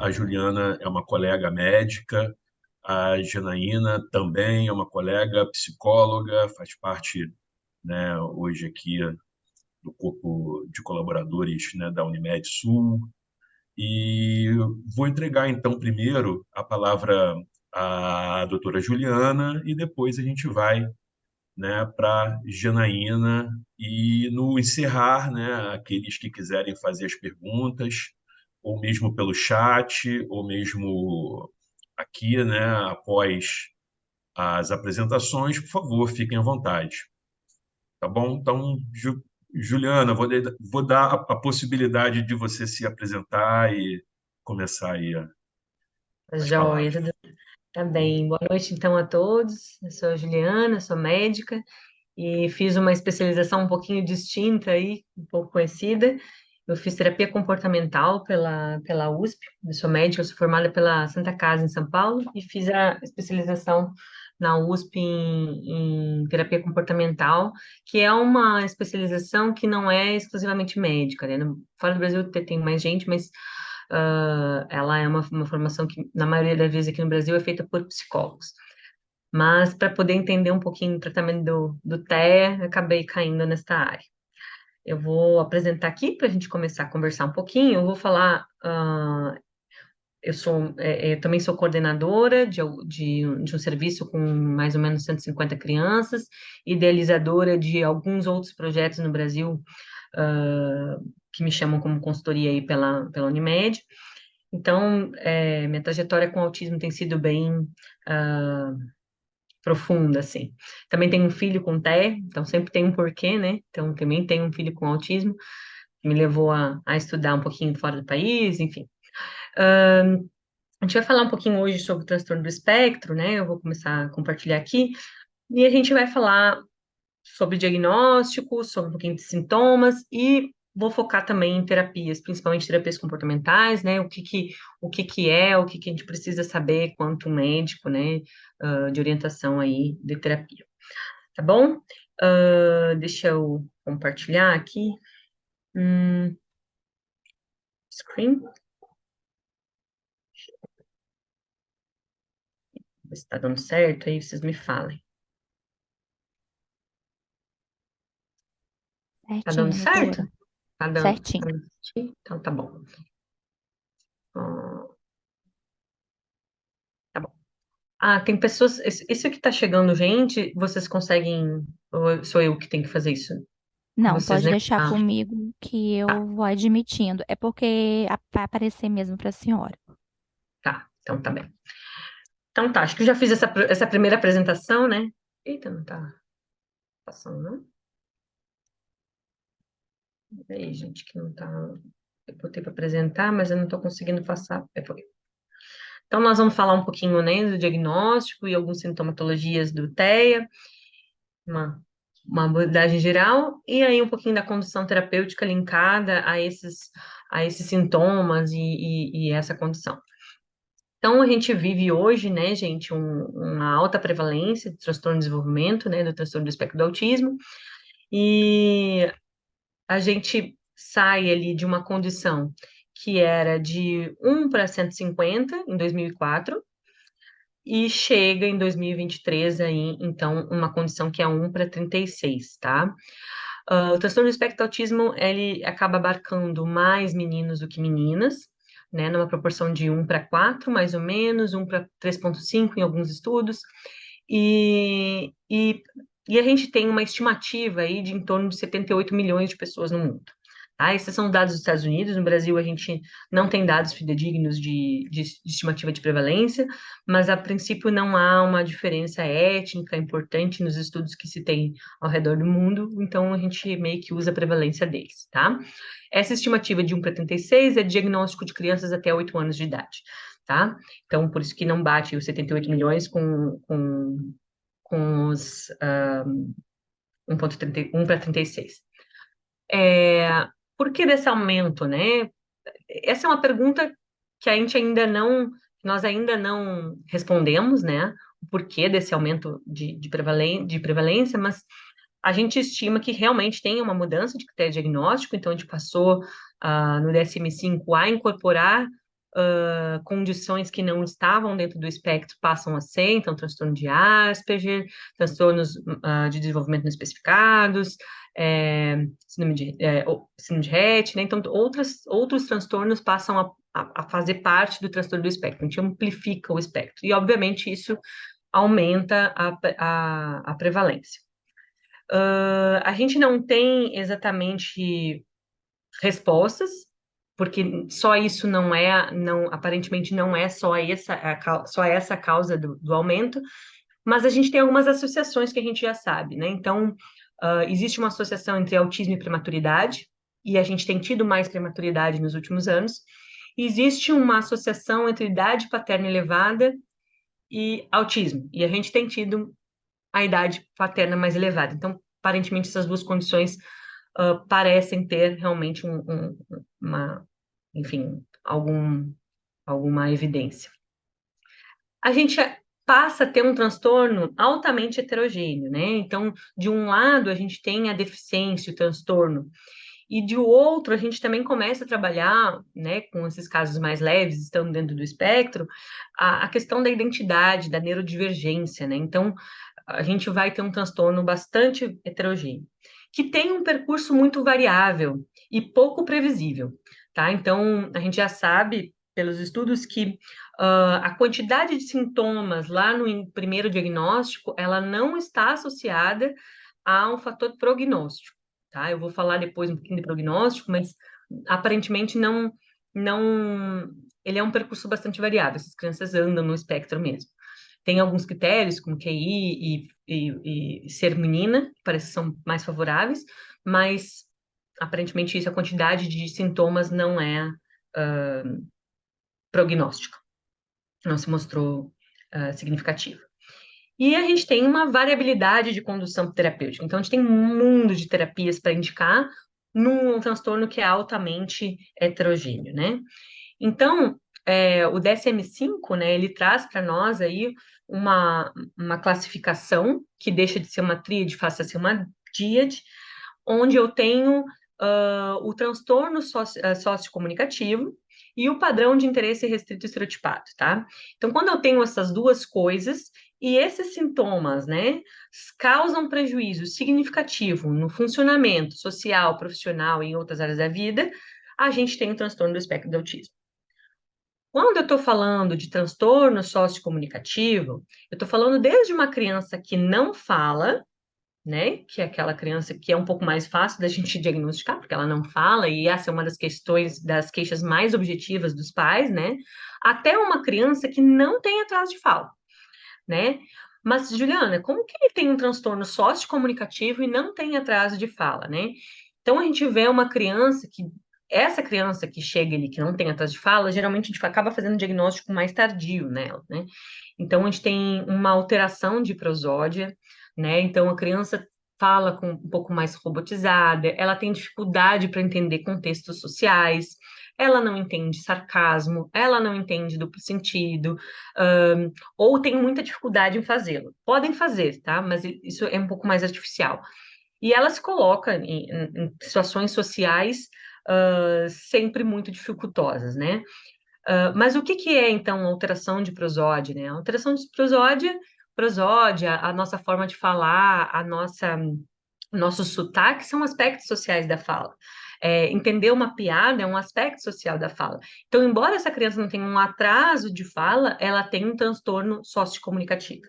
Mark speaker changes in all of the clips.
Speaker 1: A Juliana é uma colega médica, a Janaína também é uma colega psicóloga, faz parte, né, hoje aqui do corpo de colaboradores, né, da Unimed Sul. E vou entregar, então, primeiro a palavra à doutora Juliana e depois a gente vai, né, para Janaína e no encerrar, né, aqueles que quiserem fazer as perguntas, ou mesmo pelo chat, ou mesmo aqui, né, após as apresentações, por favor, fiquem à vontade, tá bom? Então, Juliana, vou dar a possibilidade de você se apresentar e começar aí as
Speaker 2: Joia,
Speaker 1: palavras.
Speaker 2: tudo tá bem. Boa noite, então, a todos. Eu sou a Juliana, sou médica e fiz uma especialização um pouquinho distinta aí, um pouco conhecida. Eu fiz terapia comportamental pela USP. Eu sou médica, eu sou formada pela Santa Casa, em São Paulo, e fiz a especialização na USP em terapia comportamental, que é uma especialização que não é exclusivamente médica, né? Fora do Brasil tem mais gente, mas ela é uma formação que, na maioria das vezes aqui no Brasil, é feita por psicólogos. Mas, para poder entender um pouquinho o tratamento do TEA, acabei caindo nesta área. Eu vou apresentar aqui para a gente começar a conversar um pouquinho. Eu vou falar. Eu também sou coordenadora de um serviço com mais ou menos 150 crianças, idealizadora de alguns outros projetos no Brasil, ah, que me chamam como consultoria aí pela Unimed. Então, minha trajetória com autismo tem sido bem ah, profunda, assim. Também tenho um filho com TEA, então sempre tem um porquê, né? Então, também tenho um filho com autismo, que me levou a estudar um pouquinho fora do país, enfim. A gente vai falar um pouquinho hoje sobre o transtorno do espectro, né? Eu vou começar a compartilhar aqui, e a gente vai falar sobre diagnóstico, sobre um pouquinho de sintomas e vou focar também em terapias, principalmente terapias comportamentais, né? O que a gente precisa saber quanto médico, né? De orientação aí de terapia, tá bom? Deixa eu compartilhar aqui. Screen, ver se tá dando certo, aí vocês me falem. Tá dando
Speaker 3: Certinho,
Speaker 2: certo?
Speaker 3: doutora.
Speaker 2: Tá
Speaker 3: Certinho.
Speaker 2: dando certinho? Então tá bom. Ah, tá bom. Tem pessoas. Isso que tá chegando, gente, vocês conseguem. Ou sou eu que tenho que fazer isso com
Speaker 3: Não,
Speaker 2: vocês,
Speaker 3: pode
Speaker 2: né?
Speaker 3: deixar comigo que
Speaker 2: Tá,
Speaker 3: eu vou admitindo. É porque vai aparecer mesmo para a senhora.
Speaker 2: tá. Então tá bem. Então tá, acho que eu já fiz essa primeira apresentação, né? Eita, não tá passando, não? Aí, gente, que não tá. Eu botei para apresentar, mas eu não tô conseguindo passar. Então, nós vamos falar um pouquinho, né, do diagnóstico e algumas sintomatologias do TEA, uma, uma abordagem geral, e aí um pouquinho da condução terapêutica linkada a esses sintomas e essa condição. Então, a gente vive hoje, né, gente, uma alta prevalência de transtorno de desenvolvimento, né, do transtorno do espectro do autismo, e a gente sai ali de uma condição que era de 1 para 150 em 2004, e chega em 2023 aí, então, uma condição que é 1 para 36, tá? O transtorno do espectro do autismo, ele acaba abarcando mais meninos do que meninas, né, numa proporção de 1 para 4, mais ou menos, 1 para 3,5 em alguns estudos, e, e, e a gente tem uma estimativa aí de em torno de 78 milhões de pessoas no mundo. Tá? Esses são dados dos Estados Unidos. No Brasil, a gente não tem dados fidedignos de estimativa de prevalência, mas a princípio não há uma diferença étnica importante nos estudos que se tem ao redor do mundo, então a gente meio que usa a prevalência deles, tá? Essa estimativa de 1 para 36 é diagnóstico de crianças até 8 anos de idade, tá? Então, por isso que não bate os 78 milhões com os 1 para 36. Por que desse aumento, né? Essa é uma pergunta que nós ainda não respondemos, né? O porquê desse aumento de prevalência, mas a gente estima que realmente tem uma mudança de critério diagnóstico, então a gente passou no DSM-5 a incorporar condições que não estavam dentro do espectro passam a ser, então transtorno de Asperger, transtornos de desenvolvimento não especificados, síndrome de Rett, né? Então outros transtornos passam a fazer parte do transtorno do espectro, a gente amplifica o espectro, e obviamente isso aumenta a prevalência. A gente não tem exatamente respostas, porque só isso aparentemente não é só essa a causa do aumento, mas a gente tem algumas associações que a gente já sabe, né? Então, existe uma associação entre autismo e prematuridade, e a gente tem tido mais prematuridade nos últimos anos. Existe uma associação entre idade paterna elevada e autismo, e a gente tem tido a idade paterna mais elevada. Então, aparentemente, essas duas condições parecem ter realmente enfim, alguma evidência. A gente passa a ter um transtorno altamente heterogêneo, né? Então, de um lado, a gente tem a deficiência, o transtorno, e de outro, a gente também começa a trabalhar, né, com esses casos mais leves, estando dentro do espectro, a questão da identidade, da neurodivergência, né? Então, a gente vai ter um transtorno bastante heterogêneo, que tem um percurso muito variável e pouco previsível, tá? Então, a gente já sabe, pelos estudos, que a quantidade de sintomas lá no primeiro diagnóstico, ela não está associada a um fator prognóstico, tá? Eu vou falar depois um pouquinho de prognóstico, mas aparentemente ele é um percurso bastante variável, essas crianças andam no espectro mesmo. Tem alguns critérios, como QI e ser menina, que parece que são mais favoráveis, mas aparentemente isso, a quantidade de sintomas não é prognóstico, não se mostrou significativa. E a gente tem uma variabilidade de condução terapêutica. Então, a gente tem um mundo de terapias para indicar num transtorno que é altamente heterogêneo, né? Então, o DSM-5, né, ele traz para nós aí uma classificação que deixa de ser uma tríade, passa a ser uma díade, onde eu tenho o transtorno sociocomunicativo e o padrão de interesse restrito estereotipado, tá? Então, quando eu tenho essas duas coisas e esses sintomas, né, causam prejuízo significativo no funcionamento social, profissional e em outras áreas da vida, a gente tem o transtorno do espectro do autismo. Quando eu estou falando de transtorno sociocomunicativo, eu estou falando desde uma criança que não fala, né, que é aquela criança que é um pouco mais fácil da gente diagnosticar, porque ela não fala, e essa é uma das queixas mais objetivas dos pais, né, até uma criança que não tem atraso de fala, né? Mas, Juliana, como que ele tem um transtorno sociocomunicativo e não tem atraso de fala, né? Então, a gente vê essa criança que chega ali, que não tem atraso de fala, geralmente a gente acaba fazendo um diagnóstico mais tardio nela, né? Então, a gente tem uma alteração de prosódia, né? Então, a criança fala um pouco mais robotizada, ela tem dificuldade para entender contextos sociais, ela não entende sarcasmo, ela não entende duplo sentido, ou tem muita dificuldade em fazê-lo. Podem fazer, tá? Mas isso é um pouco mais artificial. E ela se coloca em situações sociais sempre muito dificultosas, né? Mas o que é, então, alteração de prosódia, né? A alteração de prosódia, a nossa forma de falar, nossos sotaques são aspectos sociais da fala. Entender uma piada é um aspecto social da fala. Então, embora essa criança não tenha um atraso de fala, ela tem um transtorno sociocomunicativo.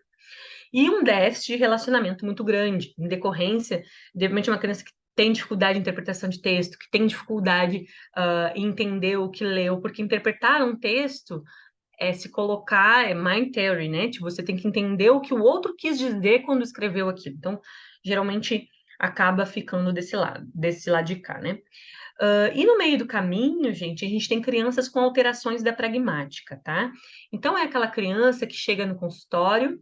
Speaker 2: E um déficit de relacionamento muito grande, em decorrência, de repente, uma criança que tem dificuldade de interpretação de texto, que tem dificuldade em entender o que leu, porque interpretar um texto se colocar, mind theory, né? Tipo, você tem que entender o que o outro quis dizer quando escreveu aquilo. Então, geralmente, acaba ficando desse lado de cá, né? E no meio do caminho, gente, a gente tem crianças com alterações da pragmática, tá? Então, é aquela criança que chega no consultório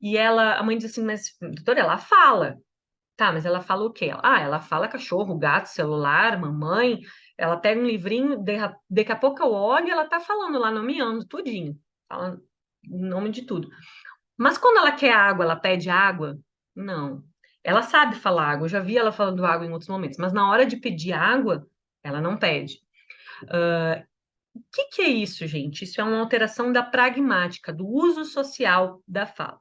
Speaker 2: e a mãe diz assim, mas, doutora, ela fala. Tá, mas ela fala o quê? Ela fala cachorro, gato, celular, mamãe. Ela pega um livrinho, daqui a pouco eu olho e ela tá falando lá, nomeando tudinho. Falando o nome de tudo. Mas quando ela quer água, ela pede água? Não. Ela sabe falar água, eu já vi ela falando água em outros momentos, mas na hora de pedir água, ela não pede. que é isso, gente? Isso é uma alteração da pragmática, do uso social da fala.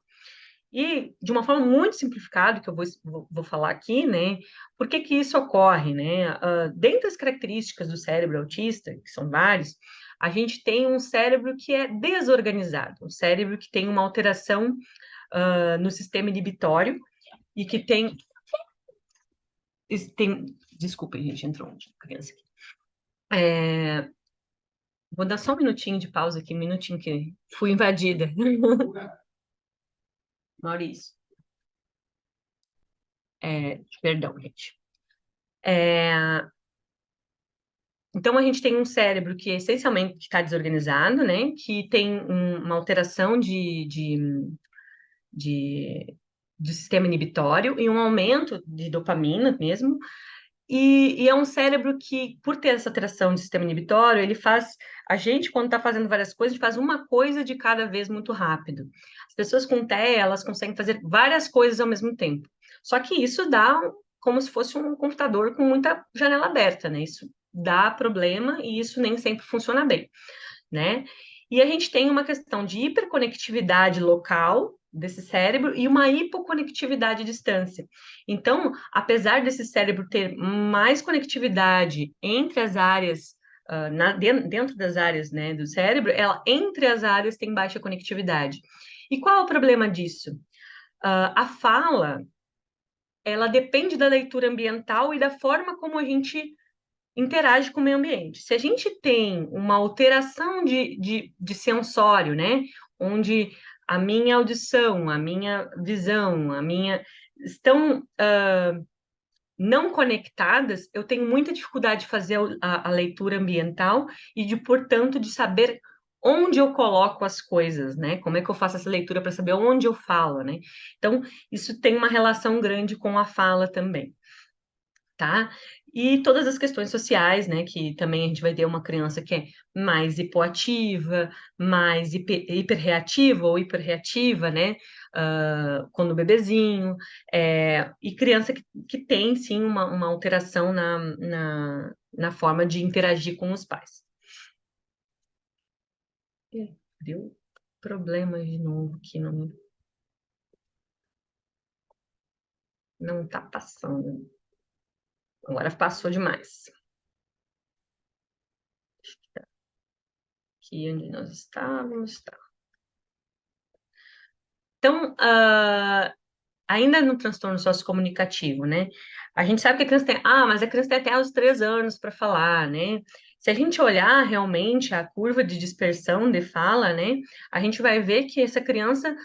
Speaker 2: E, de uma forma muito simplificada, que eu vou falar aqui, né? Por que que isso ocorre, né? Dentre as características do cérebro autista, que são várias, a gente tem um cérebro que é desorganizado, um cérebro que tem uma alteração no sistema inibitório e que tem... Desculpa, gente, entrou uma criança aqui. Vou dar só um minutinho de pausa aqui, um minutinho que fui invadida. Maurício. Perdão, gente. Então, a gente tem um cérebro que essencialmente está desorganizado, né? Que tem uma alteração de sistema inibitório e um aumento de dopamina mesmo. E é um cérebro que, por ter essa alteração de sistema inibitório, ele faz... A gente, quando está fazendo várias coisas, a gente faz uma coisa de cada vez muito rápido. As pessoas com TEA, elas conseguem fazer várias coisas ao mesmo tempo. Só que isso dá como se fosse um computador com muita janela aberta, né? Isso dá problema e isso nem sempre funciona bem, né? E a gente tem uma questão de hiperconectividade local desse cérebro e uma hipoconectividade à distância. Então, apesar desse cérebro ter mais conectividade entre as áreas, dentro das áreas, né, do cérebro, ela entre as áreas tem baixa conectividade. E qual é o problema disso? A fala, ela depende da leitura ambiental e da forma como a gente interage com o meio ambiente. Se a gente tem uma alteração de sensório, né, onde a minha audição, a minha visão, a minha estão não conectadas, eu tenho muita dificuldade de fazer a leitura ambiental e de, portanto, de saber onde eu coloco as coisas, né? Como é que eu faço essa leitura para saber onde eu falo, né? Então, isso tem uma relação grande com a fala também, tá? E todas as questões sociais, né? Que também a gente vai ter uma criança que é mais hipoativa, mais hiperreativa ou hiperreativa, né? Quando bebezinho, e criança que tem, sim, uma alteração na forma de interagir com os pais. Deu problema de novo aqui, não tá passando. Agora passou demais. Aqui onde nós estávamos, tá. Então, ainda no transtorno sociocomunicativo, né? A gente sabe que a criança tem... mas a criança tem até os 3 anos para falar, né? Se a gente olhar realmente a curva de dispersão de fala, né? A gente vai ver que essa criança,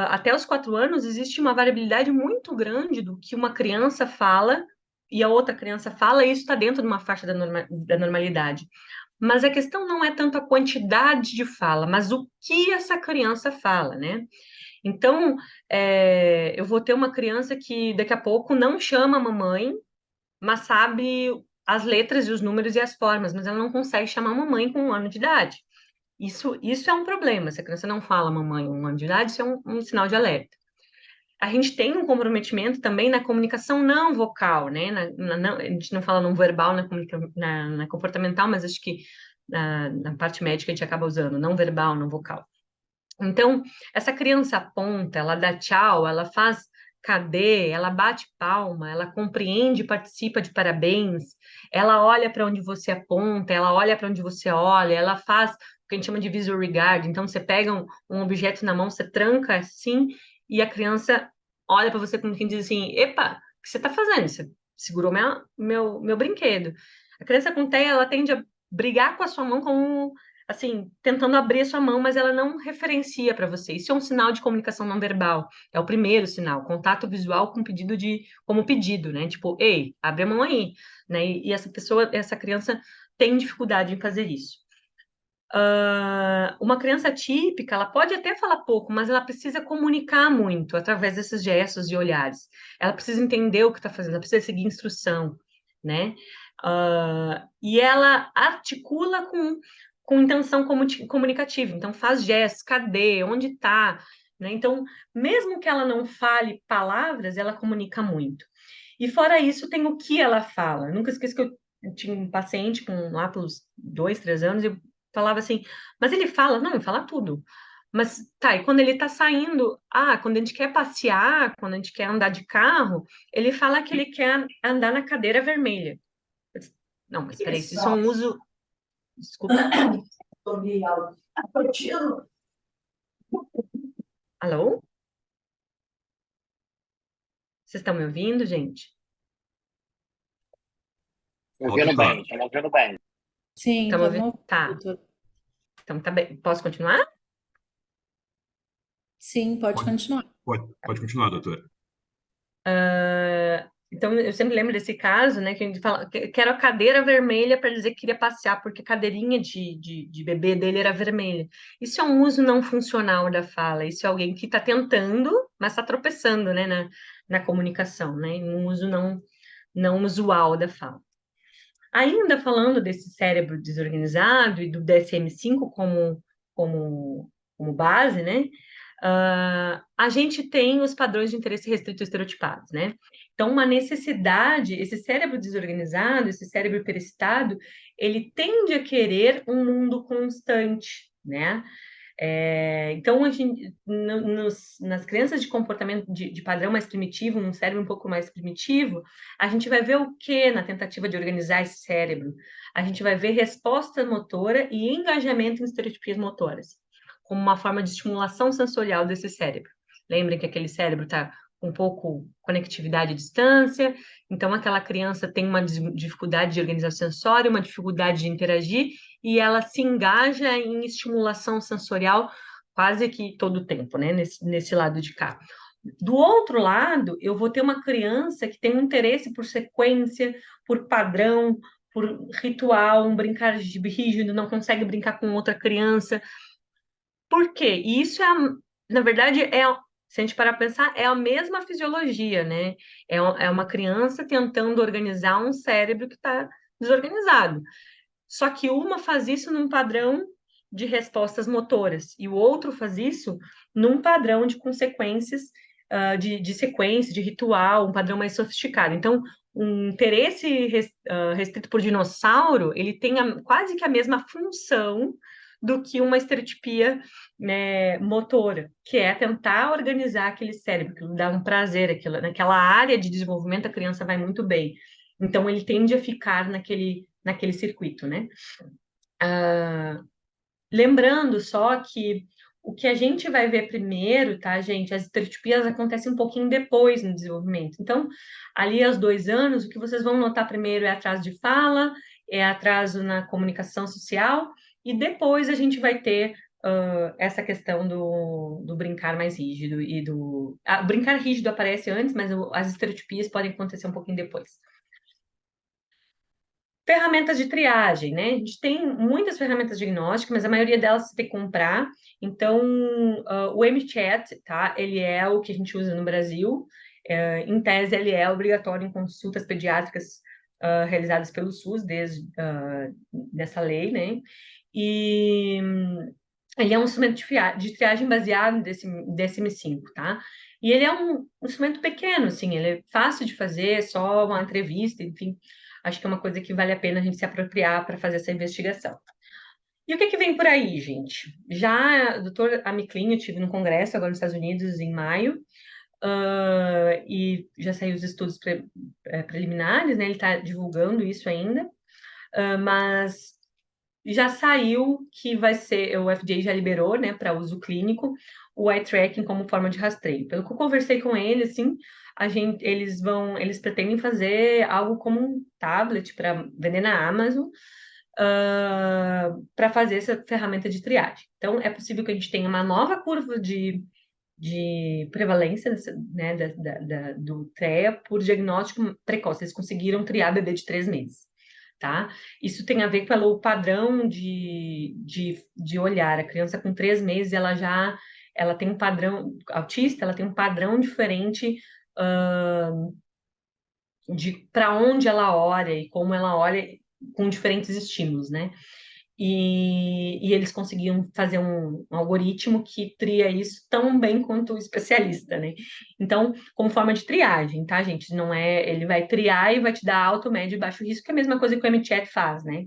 Speaker 2: até os 4 anos, existe uma variabilidade muito grande do que uma criança fala e a outra criança fala, e isso está dentro de uma faixa da normalidade. Mas a questão não é tanto a quantidade de fala, mas o que essa criança fala, né? Então, eu vou ter uma criança que daqui a pouco não chama a mamãe, mas sabe as letras e os números e as formas, mas ela não consegue chamar a mamãe com 1 ano de idade. Isso é um problema. Se a criança não fala mamãe com 1 ano de idade, isso é um sinal de alerta. A gente tem um comprometimento também na comunicação não vocal, né? A gente não fala não verbal na comportamental, mas acho que na parte médica a gente acaba usando não verbal, não vocal. Então, essa criança aponta, ela dá tchau, ela faz cadê, ela bate palma, ela compreende, participa de parabéns, ela olha para onde você aponta, ela olha para onde você olha, ela faz o que a gente chama de visual regard. Então, você pega um objeto na mão, você tranca assim, e a criança olha para você como quem diz assim: epa, o que você está fazendo? Você segurou meu brinquedo. A criança com TEA, ela tende a brigar com a sua mão como assim, tentando abrir a sua mão, mas ela não referencia para você. Isso é um sinal de comunicação não verbal. É o primeiro sinal, contato visual com pedido como pedido, né? Tipo, ei, abre a mão aí, né? E essa criança tem dificuldade em fazer isso. Uma criança típica, ela pode até falar pouco, mas ela precisa comunicar muito através desses gestos e olhares. Ela precisa entender o que está fazendo, ela precisa seguir instrução, né? E ela articula com intenção comunicativa. Então, faz gestos, cadê, onde está, né? Então, mesmo que ela não fale palavras, ela comunica muito. E fora isso, tem o que ela fala. Eu nunca esqueço que eu tinha um paciente lá pelos 2, 3 anos, falava assim, mas ele fala, não, ele fala tudo. Mas tá, e quando ele tá saindo, quando a gente quer passear, quando a gente quer andar de carro, ele fala que ele quer andar na cadeira vermelha. Eu disse, não, mas peraí, isso é um uso. Desculpa. Alô? Vocês estão me ouvindo, gente?
Speaker 1: Alto e claro.
Speaker 4: Estamos ouvindo bem.
Speaker 5: Sim,
Speaker 2: Estão me ouvindo?
Speaker 5: estamos
Speaker 2: Tá,
Speaker 5: ouvindo.
Speaker 2: então tá bem. Posso continuar?
Speaker 5: Sim, pode continuar.
Speaker 1: Pode continuar, doutora.
Speaker 2: Então, eu sempre lembro desse caso, né, que a gente fala que era a cadeira vermelha para dizer que queria passear, porque a cadeirinha de bebê dele era vermelha. Isso é um uso não funcional da fala, isso é alguém que está tentando, mas está tropeçando, né, na comunicação, né, um uso não usual da fala. Ainda falando desse cérebro desorganizado e do DSM-5 como base, né? A gente tem os padrões de interesse restrito estereotipados, né? Então, uma necessidade, esse cérebro desorganizado, esse cérebro hiperexcitado, ele tende a querer um mundo constante, né? Então, nas crianças de comportamento de padrão mais primitivo, um cérebro um pouco mais primitivo, a gente vai ver o que na tentativa de organizar esse cérebro? A gente vai ver resposta motora e engajamento em estereotipias motoras, como uma forma de estimulação sensorial desse cérebro. Lembrem que aquele cérebro está com pouco conectividade à distância, então aquela criança tem uma dificuldade de organização sensória, uma dificuldade de interagir, e ela se engaja em estimulação sensorial quase que todo o tempo, né? Nesse lado de cá. Do outro lado, eu vou ter uma criança que tem um interesse por sequência, por padrão, por ritual, um brincar rígido, não consegue brincar com outra criança. Por quê? E isso na verdade, se a gente parar para pensar, é a mesma fisiologia, né? É uma criança tentando organizar um cérebro que está desorganizado. Só que uma faz isso num padrão de respostas motoras e o outro faz isso num padrão de consequências, de sequência, de ritual, um padrão mais sofisticado. Então, um interesse restrito por dinossauro, ele tem quase que a mesma função do que uma estereotipia, né, motora, que é tentar organizar aquele cérebro, que dá um prazer, naquela área de desenvolvimento a criança vai muito bem. Então, ele tende a ficar naquele circuito, né? Lembrando só que o que a gente vai ver primeiro, tá, gente? As estereotipias acontecem um pouquinho depois no desenvolvimento. Então, ali aos 2 anos, o que vocês vão notar primeiro é atraso de fala, é atraso na comunicação social, e depois a gente vai ter essa questão do brincar mais rígido e do... o brincar rígido aparece antes, mas as estereotipias podem acontecer um pouquinho depois. Ferramentas de triagem, né? A gente tem muitas ferramentas diagnósticas, mas a maioria delas você tem que comprar. Então, o MChat, tá? Ele é o que a gente usa no Brasil. Em tese, ele é obrigatório em consultas pediátricas realizadas pelo SUS, desde dessa lei, né? E ele é um instrumento de triagem baseado no DSM-5, tá? E ele é um instrumento pequeno, assim, ele é fácil de fazer, só uma entrevista, enfim. Acho que é uma coisa que vale a pena a gente se apropriar para fazer essa investigação. E o que vem por aí, gente? Já o doutor Amiclin, eu tive no congresso agora nos Estados Unidos em maio, e já saiu os estudos preliminares, né? Ele está divulgando isso ainda, mas já saiu que vai ser, o FDA já liberou, né, para uso clínico, o eye tracking como forma de rastreio. Pelo que eu conversei com ele, assim, eles pretendem fazer algo como um tablet para vender na Amazon, para fazer essa ferramenta de triagem. Então, é possível que a gente tenha uma nova curva de prevalência, né, do TEA por diagnóstico precoce. Eles conseguiram triar bebê de 3 meses. Tá? Isso tem a ver pelo padrão de olhar. A criança com 3 meses, ela tem um padrão, autista, ela tem um padrão diferente de para onde ela olha e como ela olha com diferentes estímulos, né? e eles conseguiam fazer um algoritmo que tria isso tão bem quanto o especialista, né? Então, como forma de triagem, tá, gente? Não é, ele vai triar e vai te dar alto, médio e baixo risco, que é a mesma coisa que o MChat faz, né?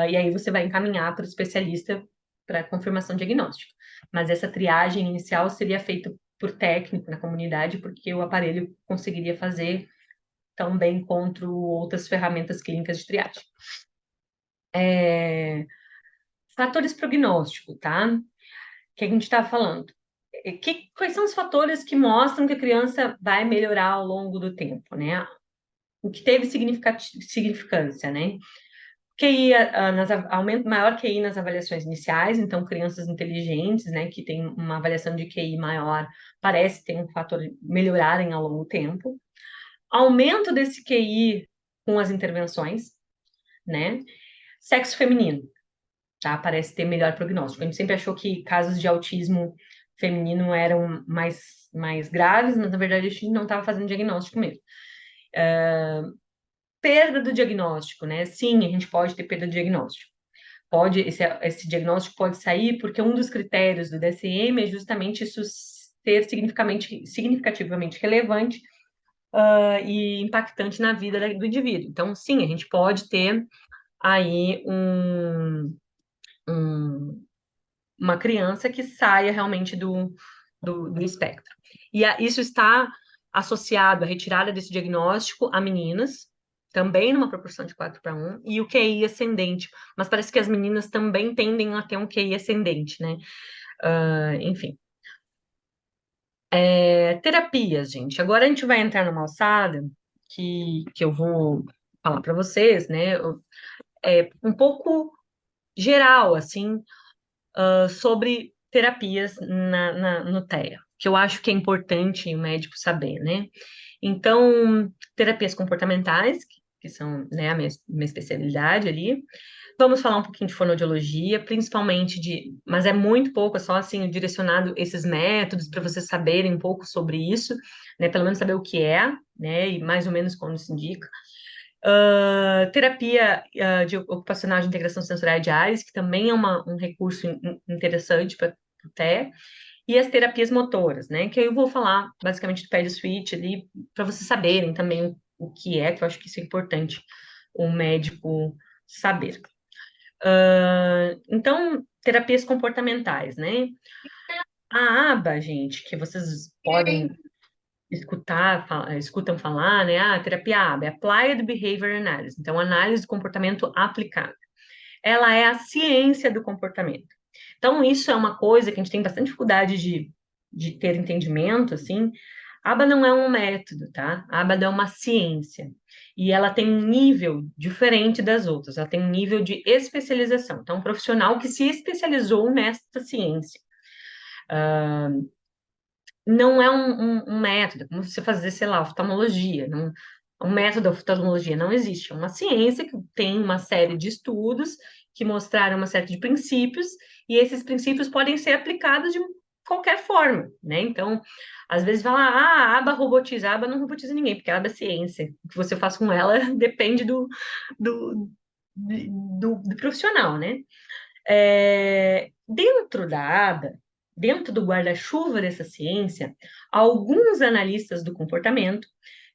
Speaker 2: E aí você vai encaminhar para o especialista para confirmação diagnóstica. Mas essa triagem inicial seria feita por técnico na comunidade, porque o aparelho conseguiria fazer tão bem quanto outras ferramentas clínicas de triagem. Fatores prognósticos, tá? Que a gente está falando. Quais são os fatores que mostram que a criança vai melhorar ao longo do tempo, né? O que teve significância, né? QI, aumento maior QI nas avaliações iniciais, então crianças inteligentes, né, que têm uma avaliação de QI maior, parece ter um fator melhorarem ao longo do tempo. Aumento desse QI com as intervenções, né? Sexo feminino, tá? Parece ter melhor prognóstico. A gente sempre achou que casos de autismo feminino eram mais graves, mas na verdade a gente não estava fazendo diagnóstico mesmo. Perda do diagnóstico, né? Sim, a gente pode ter perda do diagnóstico. Esse diagnóstico pode sair porque um dos critérios do DSM é justamente isso ser significativamente relevante e impactante na vida do indivíduo. Então, sim, a gente pode ter aí uma criança que saia realmente do espectro. E isso está associado à retirada desse diagnóstico a meninas, também numa proporção de 4:1, e o QI ascendente. Mas parece que as meninas também tendem a ter um QI ascendente, né? Enfim. Terapias, gente. Agora a gente vai entrar numa alçada que eu vou falar para vocês, né? Um pouco geral, assim, sobre terapias no TEA, que eu acho que é importante o médico saber, né? Então, terapias comportamentais, que são, né, a minha especialidade ali. Vamos falar um pouquinho de fonoaudiologia, principalmente mas é muito pouco, é só assim, direcionado esses métodos para vocês saberem um pouco sobre isso, né? Pelo menos saber o que é, né? E mais ou menos quando se indica. Terapia de ocupacional de integração sensorial de áreas, que também é um recurso interessante para o TE, e as terapias motoras, né? Que eu vou falar basicamente do pad switch ali, para vocês saberem também o que é, que eu acho que isso é importante o médico saber. Então, terapias comportamentais, né? A aba, gente, que vocês podem escutam falar, né? Terapia ABA, é Applied Behavior Analysis, então análise do comportamento aplicado. Ela é a ciência do comportamento. Então, isso é uma coisa que a gente tem bastante dificuldade de ter entendimento, assim. ABA não é um método, tá? A ABA é uma ciência. E ela tem um nível diferente das outras, ela tem um nível de especialização. Então, um profissional que se especializou nesta ciência. Não é um método, como você fazer, sei lá, oftalmologia. Não, um método da oftalmologia não existe. É uma ciência que tem uma série de estudos que mostraram uma série de princípios, e esses princípios podem ser aplicados de qualquer forma, né? Então, às vezes fala, a aba robotiza, a aba não robotiza ninguém, porque a aba é ciência. O que você faz com ela depende do, do profissional, né? Dentro da aba, dentro do guarda-chuva dessa ciência, alguns analistas do comportamento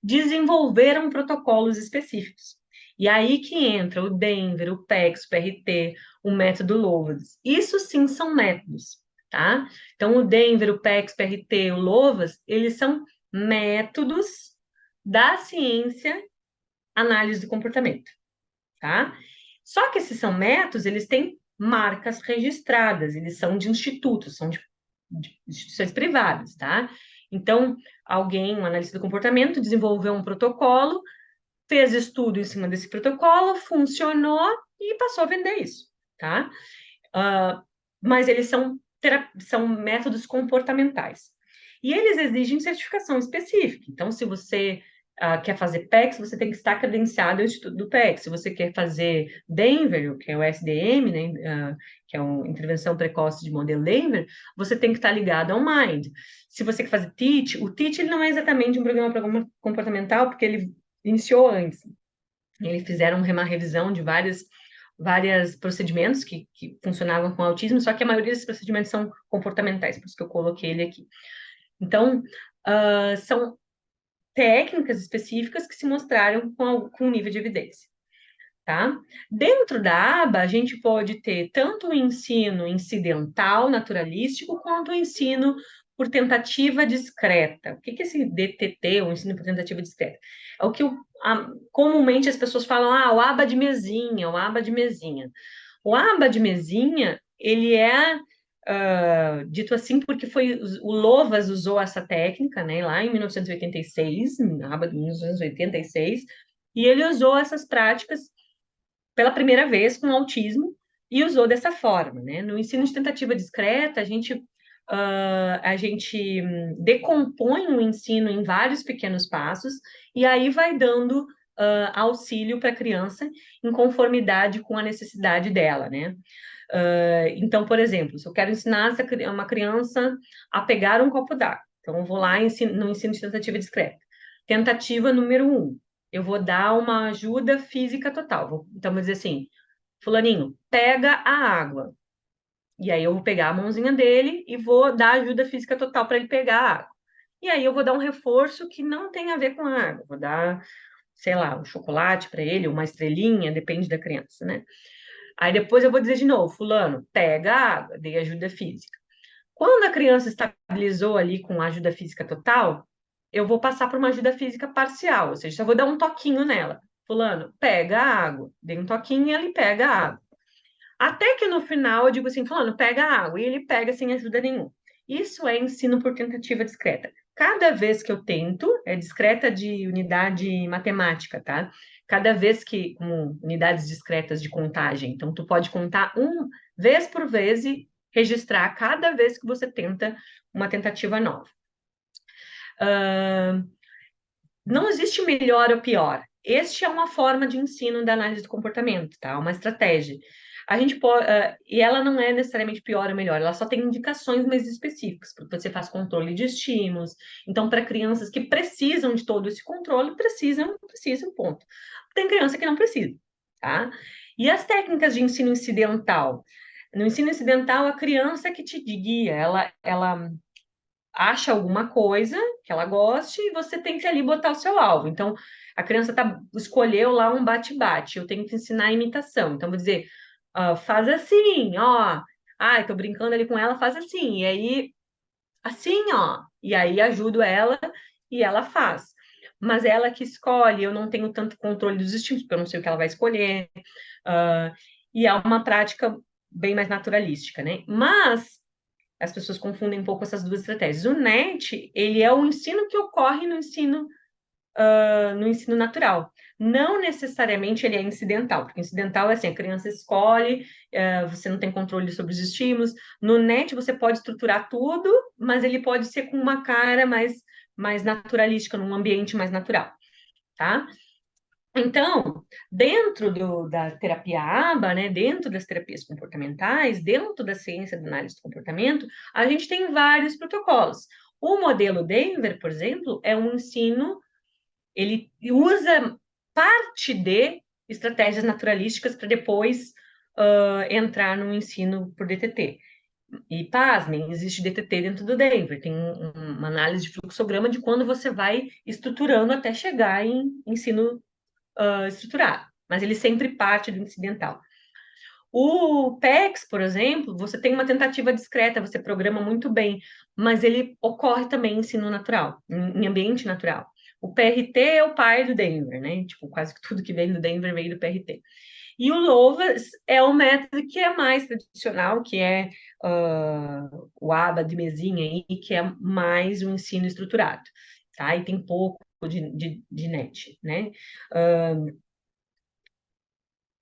Speaker 2: desenvolveram protocolos específicos. E aí que entra o Denver, o PECS, o PRT, o método Lovaas. Isso sim são métodos, tá? Então, o Denver, o PECS, o PRT, o Lovaas, eles são métodos da ciência análise do comportamento, tá? Só que esses são métodos, eles têm marcas registradas, eles são de institutos, são de instituições privadas, tá? Então, um analista do comportamento, desenvolveu um protocolo, fez estudo em cima desse protocolo, funcionou e passou a vender isso, tá? Mas eles são métodos comportamentais. E eles exigem certificação específica. Então, se você quer fazer PECS, você tem que estar credenciado ao Instituto do PECS. Se você quer fazer Denver, que é o SDM, né, que é uma intervenção precoce de modelo Denver, você tem que estar ligado ao MIND. Se você quer fazer TEACH, o TEACH ele não é exatamente um programa comportamental, porque ele iniciou antes. Eles fizeram uma revisão de vários vários procedimentos que funcionavam com autismo, só que a maioria desses procedimentos são comportamentais, por isso que eu coloquei ele aqui. Então, são técnicas específicas que se mostraram com nível de evidência, tá? Dentro da aba, a gente pode ter tanto o ensino incidental, naturalístico, quanto o ensino por tentativa discreta. O que é esse DTT, o ensino por tentativa discreta? É o que comumente as pessoas falam, o aba de mesinha, o aba de mesinha. O aba de mesinha, ele é dito assim porque o Lovász usou essa técnica, né, lá em 1986, na aba de 1986, e ele usou essas práticas pela primeira vez com autismo e usou dessa forma, né? No ensino de tentativa discreta, a gente decompõe o ensino em vários pequenos passos e aí vai dando auxílio para a criança em conformidade com a necessidade dela, né? Então, por exemplo, se eu quero ensinar uma criança a pegar um copo d'água, então eu vou lá no ensino de tentativa discreta. Tentativa número 1, eu vou dar uma ajuda física total. Então, vou dizer assim, fulaninho, pega a água. E aí eu vou pegar a mãozinha dele e vou dar ajuda física total para ele pegar a água. E aí eu vou dar um reforço que não tem a ver com a água. Vou dar, sei lá, um chocolate para ele, uma estrelinha, depende da criança, né? Aí depois eu vou dizer de novo, fulano, pega a água, dei ajuda física. Quando a criança estabilizou ali com a ajuda física total, eu vou passar por uma ajuda física parcial, ou seja, só vou dar um toquinho nela. Fulano, pega a água. Dei um toquinho e ele pega a água. Até que no final eu digo assim, fulano, pega a água. E ele pega sem ajuda nenhuma. Isso é ensino por tentativa discreta. Cada vez que eu tento, é discreta de unidade matemática, tá? Cada vez que, como unidades discretas de contagem. Então, tu pode contar vez por vez e registrar cada vez que você tenta uma tentativa nova. Não existe melhor ou pior. Este é uma forma de ensino da análise do comportamento, tá? Uma estratégia. A gente pode, e ela não é necessariamente pior ou melhor, ela só tem indicações mais específicas, porque você faz controle de estímulos. Então, para crianças que precisam de todo esse controle, precisam, ponto. Tem criança que não precisa, tá? E as técnicas de ensino incidental? No ensino incidental, a criança é que te guia, ela acha alguma coisa que ela goste e você tem que ali botar o seu alvo. Então, a criança escolheu lá um bate-bate, eu tenho que ensinar a imitação. Então, vou dizer, faz assim, ó. Ai, tô brincando ali com ela, faz assim. E aí, assim, ó. E aí, ajudo ela e ela faz. Mas ela que escolhe, eu não tenho tanto controle dos estímulos, porque eu não sei o que ela vai escolher. E é uma prática bem mais naturalística, né? Mas as pessoas confundem um pouco essas duas estratégias. O NET, ele é o ensino que ocorre no ensino natural. Não necessariamente ele é incidental, porque incidental é assim, a criança escolhe, você não tem controle sobre os estímulos. No NET você pode estruturar tudo, mas ele pode ser com uma cara mais naturalística, num ambiente mais natural, tá? Então, dentro da terapia ABA, né, dentro das terapias comportamentais, dentro da ciência da análise do comportamento, a gente tem vários protocolos. O modelo Denver, por exemplo, é um ensino, ele usa parte de estratégias naturalísticas para depois entrar no ensino por DTT. E pasmem, existe DTT dentro do Denver, tem uma análise de fluxograma de quando você vai estruturando até chegar em ensino estruturado, mas ele sempre parte do incidental. O PEX, por exemplo, você tem uma tentativa discreta, você programa muito bem, mas ele ocorre também em ensino natural, em ambiente natural. O PRT é o pai do Denver, né? Tipo, quase que tudo que vem do Denver veio do PRT. E o Lovász é o método que é mais tradicional, que é o ABA de mesinha aí, que é mais o ensino estruturado, tá? E tem pouco de NET, né?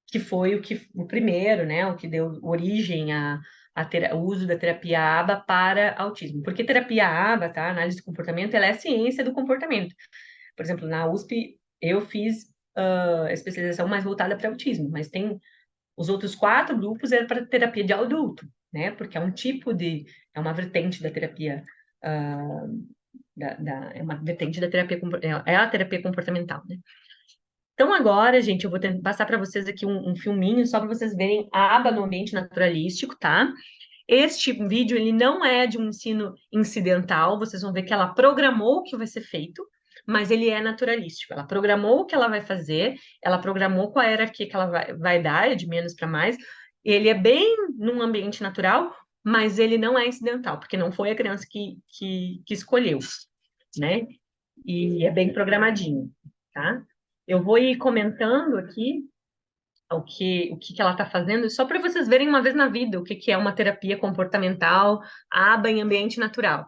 Speaker 2: Que foi o primeiro, né? O que deu origem ao uso da terapia ABA para autismo. Porque terapia ABA, tá? Análise do comportamento, ela é ciência do comportamento. Por exemplo, na USP, eu fiz especialização mais voltada para autismo, mas tem os outros 4 grupos era para terapia de adulto, né? Porque é um tipo é uma vertente da terapia, é uma vertente da terapia, é a terapia comportamental, né? Então, agora, gente, eu vou passar para vocês aqui um filminho só para vocês verem a aba no ambiente naturalístico, tá? Este vídeo, ele não é de um ensino incidental, vocês vão ver que ela programou o que vai ser feito, mas ele é naturalístico. Ela programou o que ela vai fazer, ela programou qual a hierarquia que ela vai dar, é de menos para mais. Ele é bem num ambiente natural, mas ele não é incidental, porque não foi a criança que escolheu, né? E é bem programadinho, tá? Eu vou ir comentando aqui o que ela está fazendo, só para vocês verem uma vez na vida o que é uma terapia comportamental, aba em ambiente natural.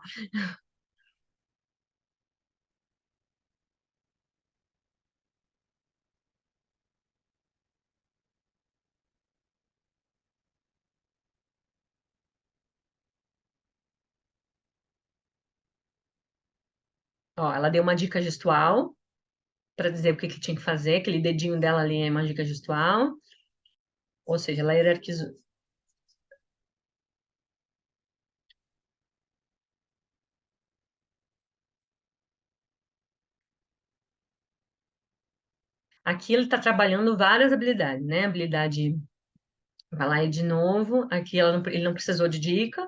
Speaker 2: Ó, ela deu uma dica gestual para dizer o que tinha que fazer, aquele dedinho dela ali é uma dica gestual, ou seja, ela hierarquizou. Aqui ele está trabalhando várias habilidades, né? Habilidade, vai lá e de novo. Aqui ele não precisou de dica.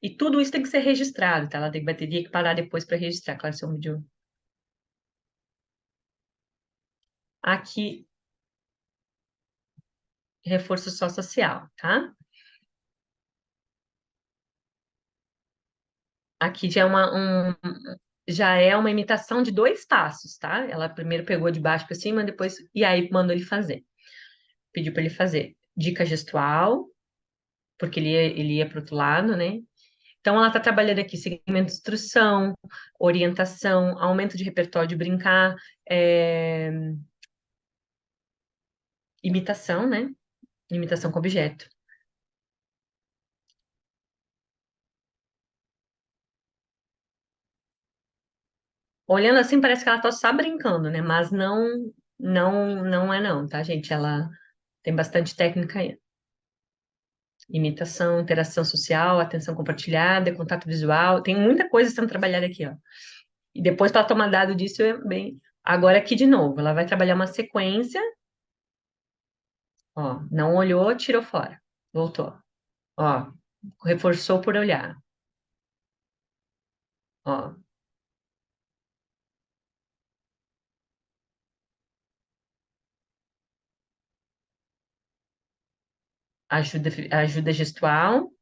Speaker 2: E tudo isso tem que ser registrado, tá? Vai ter que parar depois para registrar, claro, se é um vídeo. Aqui, reforço só social, tá? Aqui já é uma imitação de dois passos, tá? Ela primeiro pegou de baixo para cima, depois e aí mandou ele fazer. Pediu para ele fazer dica gestual, porque ele ia para outro lado, né? Então ela está trabalhando aqui segmento de instrução, orientação, aumento de repertório de brincar, imitação, né? Imitação com objeto. Olhando assim, parece que ela tá só brincando, né? Mas não é não, tá, gente? Ela tem bastante técnica aí. Imitação, interação social, atenção compartilhada, contato visual, tem muita coisa sendo trabalhada aqui, ó. E depois, para tomar dado disso, é bem. Agora, aqui de novo, ela vai trabalhar uma sequência, ó. Não olhou, tirou fora. Voltou. Ó, reforçou por olhar. Ó, ajuda gestual.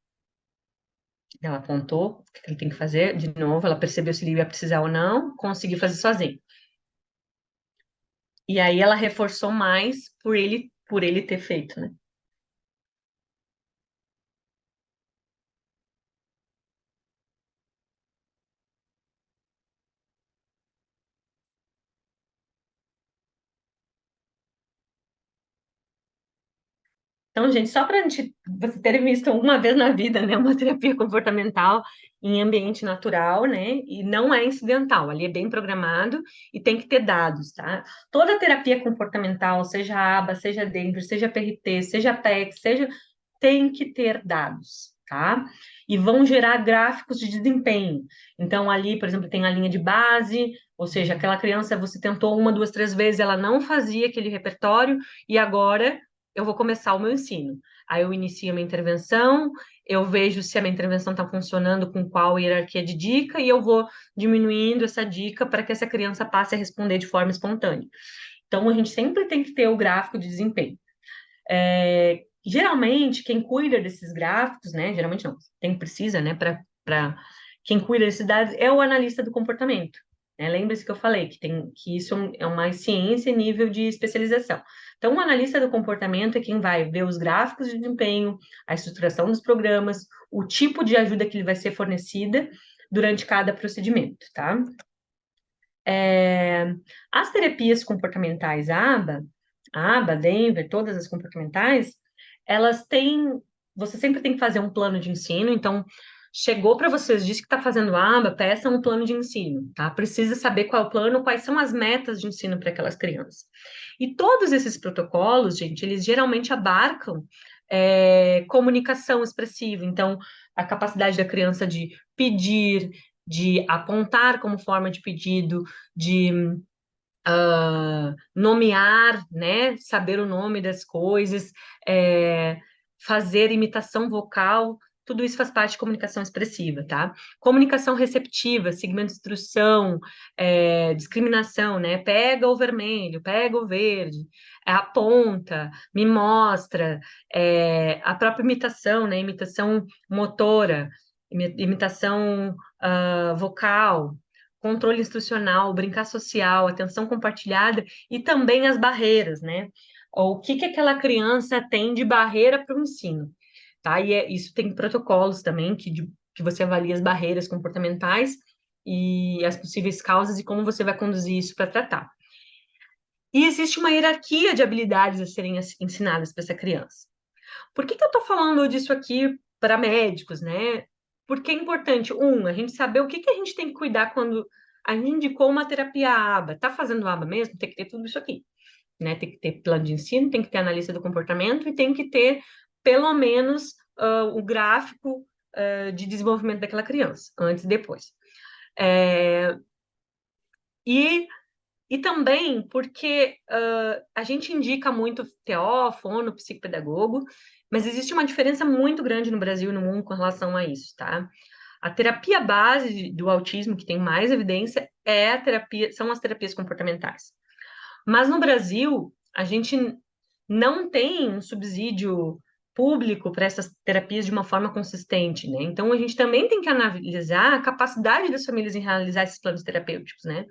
Speaker 2: Ela apontou o que ele tem que fazer. De novo, ela percebeu se ele ia precisar ou não, conseguiu fazer sozinho. E aí ela reforçou mais por ele ter feito, né? Então, gente, só para você ter visto uma vez na vida, né, uma terapia comportamental em ambiente natural, né, e não é incidental, ali é bem programado e tem que ter dados, tá? Toda terapia comportamental, seja ABA, seja Denver, seja PRT, seja PEC, tem que ter dados, tá? E vão gerar gráficos de desempenho. Então, ali, por exemplo, tem a linha de base, ou seja, aquela criança, você tentou uma, duas, três vezes, ela não fazia aquele repertório, e agora eu vou começar o meu ensino. Aí eu inicio a minha intervenção, eu vejo se a minha intervenção está funcionando com qual hierarquia de dica, e eu vou diminuindo essa dica para que essa criança passe a responder de forma espontânea. Então, a gente sempre tem que ter o gráfico de desempenho. Geralmente, quem cuida desses gráficos, né? Geralmente não, quem precisa, né? Quem cuida desses dados é o analista do comportamento. Né? Lembre-se que eu falei que isso é uma ciência em nível de especialização. Então, o analista do comportamento é quem vai ver os gráficos de desempenho, a estruturação dos programas, o tipo de ajuda que ele vai ser fornecida durante cada procedimento, tá? As terapias comportamentais ABA, Denver, todas as comportamentais, elas têm. Você sempre tem que fazer um plano de ensino, então. Chegou para vocês, disse que está fazendo aba, peça um plano de ensino, tá? Precisa saber qual é o plano, quais são as metas de ensino para aquelas crianças. E todos esses protocolos, gente, eles geralmente abarcam comunicação expressiva, então a capacidade da criança de pedir, de apontar como forma de pedido, de nomear, né? Saber o nome das coisas, fazer imitação vocal, tudo isso faz parte de comunicação expressiva, tá? Comunicação receptiva, segmento de instrução, discriminação, né? Pega o vermelho, pega o verde, aponta, me mostra, a própria imitação, né? Imitação motora, imitação vocal, controle instrucional, brincar social, atenção compartilhada e também as barreiras, né? O que aquela criança tem de barreira para o ensino, tá? E isso tem protocolos também que você avalia as barreiras comportamentais e as possíveis causas e como você vai conduzir isso para tratar. E existe uma hierarquia de habilidades a serem ensinadas para essa criança. Por que eu estou falando disso aqui para médicos, né? Porque é importante, a gente saber o que a gente tem que cuidar quando a gente indicou uma terapia ABA. Está fazendo ABA mesmo? Tem que ter tudo isso aqui, né? Tem que ter plano de ensino, tem que ter analista do comportamento e tem que ter, pelo menos, o gráfico de desenvolvimento daquela criança, antes e depois. E também porque a gente indica muito TO, fono, psicopedagogo, mas existe uma diferença muito grande no Brasil e no mundo com relação a isso, tá? A terapia base do autismo, que tem mais evidência, são as terapias comportamentais. Mas no Brasil, a gente não tem um subsídio público para essas terapias de uma forma consistente, né? Então, a gente também tem que analisar a capacidade das famílias em realizar esses planos terapêuticos, né?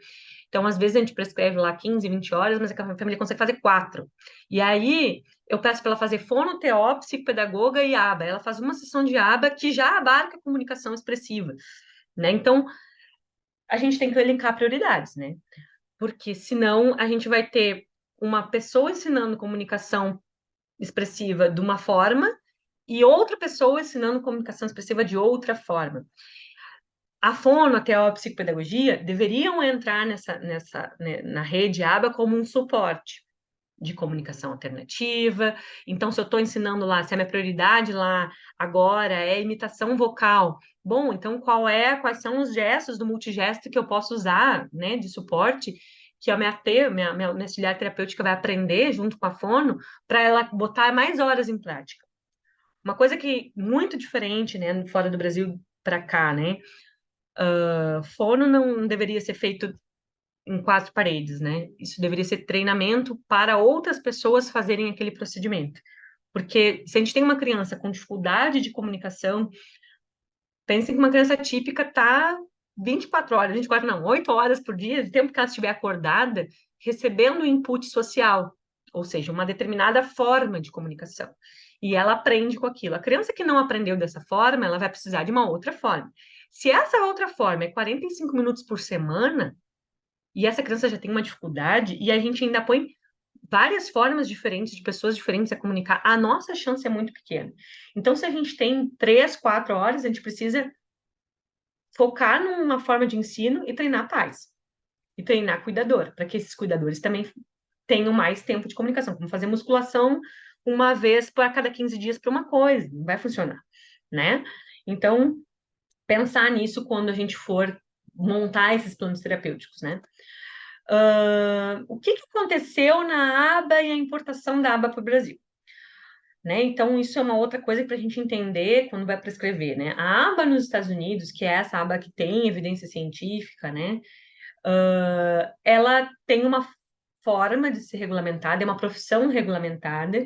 Speaker 2: Então, às vezes, a gente prescreve lá 15, 20 horas, mas a família consegue fazer 4. E aí, eu peço para ela fazer fono, TO, psicopedagoga e ABA. Ela faz uma sessão de ABA que já abarca a comunicação expressiva, né? Então, a gente tem que elencar prioridades, né? Porque senão a gente vai ter uma pessoa ensinando comunicação expressiva de uma forma e outra pessoa ensinando comunicação expressiva de outra forma. A fono, até a psicopedagogia, deveriam entrar na rede ABA como um suporte de comunicação alternativa. Então, se eu estou ensinando lá, se a minha prioridade lá agora é imitação vocal, bom, então quais são os gestos do multigesto que eu posso usar, né, de suporte, que a minha auxiliar terapêutica vai aprender junto com a fono, para ela botar mais horas em prática. Uma coisa que muito diferente, né, fora do Brasil para cá, né? Fono não deveria ser feito em 4 paredes, né? Isso deveria ser treinamento para outras pessoas fazerem aquele procedimento. Porque se a gente tem uma criança com dificuldade de comunicação, pensem que uma criança típica está 24 horas, 24 não, 8 horas por dia, de tempo que ela estiver acordada, recebendo input social, ou seja, uma determinada forma de comunicação. E ela aprende com aquilo. A criança que não aprendeu dessa forma, ela vai precisar de uma outra forma. Se essa outra forma é 45 minutos por semana, e essa criança já tem uma dificuldade, e a gente ainda põe várias formas diferentes, de pessoas diferentes a comunicar, a nossa chance é muito pequena. Então, se a gente tem 3, 4 horas, a gente precisa focar numa forma de ensino e treinar pais. E treinar cuidador, para que esses cuidadores também tenham mais tempo de comunicação. Como fazer musculação uma vez a cada 15 dias para uma coisa, não vai funcionar, né? Então, pensar nisso quando a gente for montar esses planos terapêuticos, né? O que aconteceu na aba e a importação da aba para o Brasil? Né? Então, isso é uma outra coisa para a gente entender quando vai prescrever, né? A aba nos Estados Unidos, que é essa aba que tem evidência científica, né? Ela tem uma forma de ser regulamentada, é uma profissão regulamentada,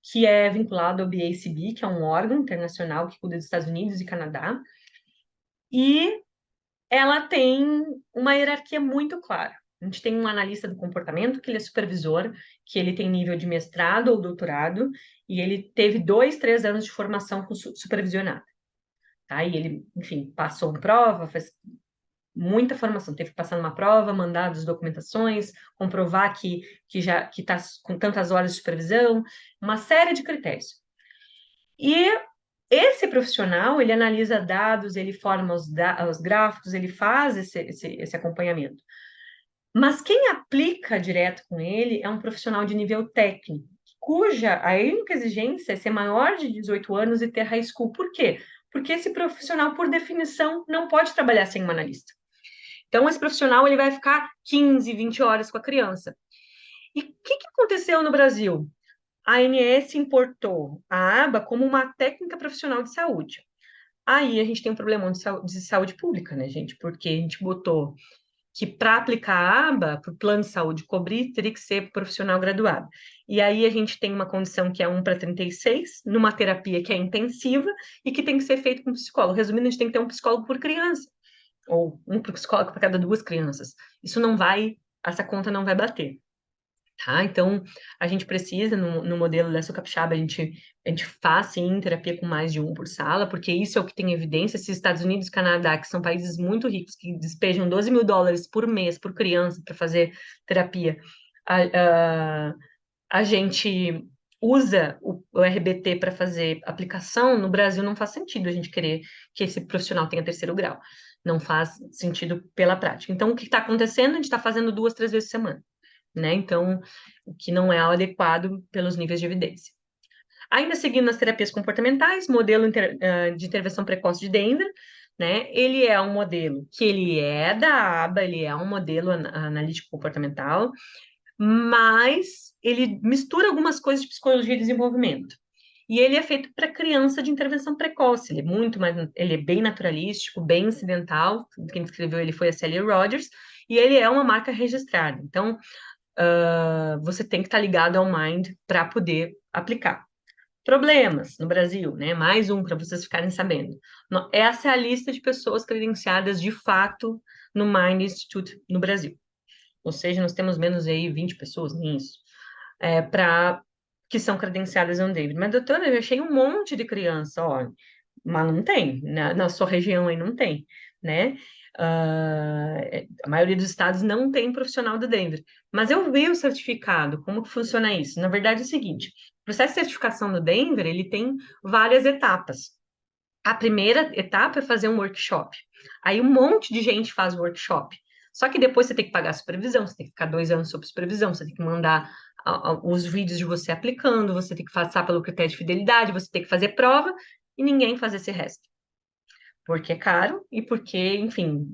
Speaker 2: que é vinculada ao BACB, que é um órgão internacional que cuida dos Estados Unidos e Canadá, e ela tem uma hierarquia muito clara. A gente tem um analista do comportamento, que ele é supervisor, que ele tem nível de mestrado ou doutorado, e ele teve 2, 3 anos de formação supervisionada. Tá? E ele, enfim, passou em prova, fez muita formação, teve que passar numa prova, mandar as documentações, comprovar que está com tantas horas de supervisão, uma série de critérios. E esse profissional, ele analisa dados, ele forma os gráficos, ele faz esse acompanhamento. Mas quem aplica direto com ele é um profissional de nível técnico, cuja a única exigência é ser maior de 18 anos e ter high school. Por quê? porque esse profissional, por definição, não pode trabalhar sem um analista. Então, esse profissional ele vai ficar 15, 20 horas com a criança. E o que aconteceu no Brasil? A ANS importou a aba como uma técnica profissional de saúde. Aí a gente tem um problema de saúde pública, né, gente? Porque a gente botou que para aplicar a aba, para o plano de saúde cobrir, teria que ser profissional graduado. E aí a gente tem uma condição que é 1:36, numa terapia que é intensiva e que tem que ser feito com psicólogo. Resumindo, a gente tem que ter um psicólogo por criança, ou um psicólogo para cada 2 crianças. Isso não vai, essa conta não vai bater. Tá? Então, a gente precisa, no modelo da Capixaba, a gente faz, sim, terapia com mais de um por sala, porque isso é o que tem evidência. Se Estados Unidos e Canadá, que são países muito ricos, que despejam $12.000 por mês por criança para fazer terapia, a gente usa o RBT para fazer aplicação, no Brasil não faz sentido a gente querer que esse profissional tenha 3º grau. Não faz sentido pela prática. Então, o que está acontecendo? A gente está fazendo 2, 3 vezes por semana, né? Então, o que não é adequado pelos níveis de evidência. Ainda seguindo as terapias comportamentais, modelo de intervenção precoce de Denver, né? Ele é um modelo que ele é da aba, ele é um modelo analítico comportamental, mas ele mistura algumas coisas de psicologia e desenvolvimento. E ele é feito para criança de intervenção precoce. Ele é ele é bem naturalístico, bem incidental. Quem escreveu ele foi a Sally Rogers, e ele é uma marca registrada. Então, você tem que estar ligado ao Mind para poder aplicar. Problemas no Brasil, né? Mais um para vocês ficarem sabendo. Essa é a lista de pessoas credenciadas de fato no Mind Institute no Brasil. Ou seja, nós temos menos aí 20 pessoas nisso, que são credenciadas no David. Mas, doutora, eu achei um monte de criança, ó, mas não tem, na sua região aí não tem, né? A maioria dos estados não tem profissional do Denver. Mas eu vi o certificado, como que funciona isso? Na verdade é o seguinte, o processo de certificação do Denver, ele tem várias etapas. A primeira etapa é fazer um workshop. Aí um monte de gente faz o workshop. Só que depois você tem que pagar a supervisão, você tem que ficar 2 anos sob supervisão, você tem que mandar os vídeos de você aplicando, você tem que passar pelo critério de fidelidade, você tem que fazer prova, e ninguém faz esse resto. Porque é caro e porque, enfim,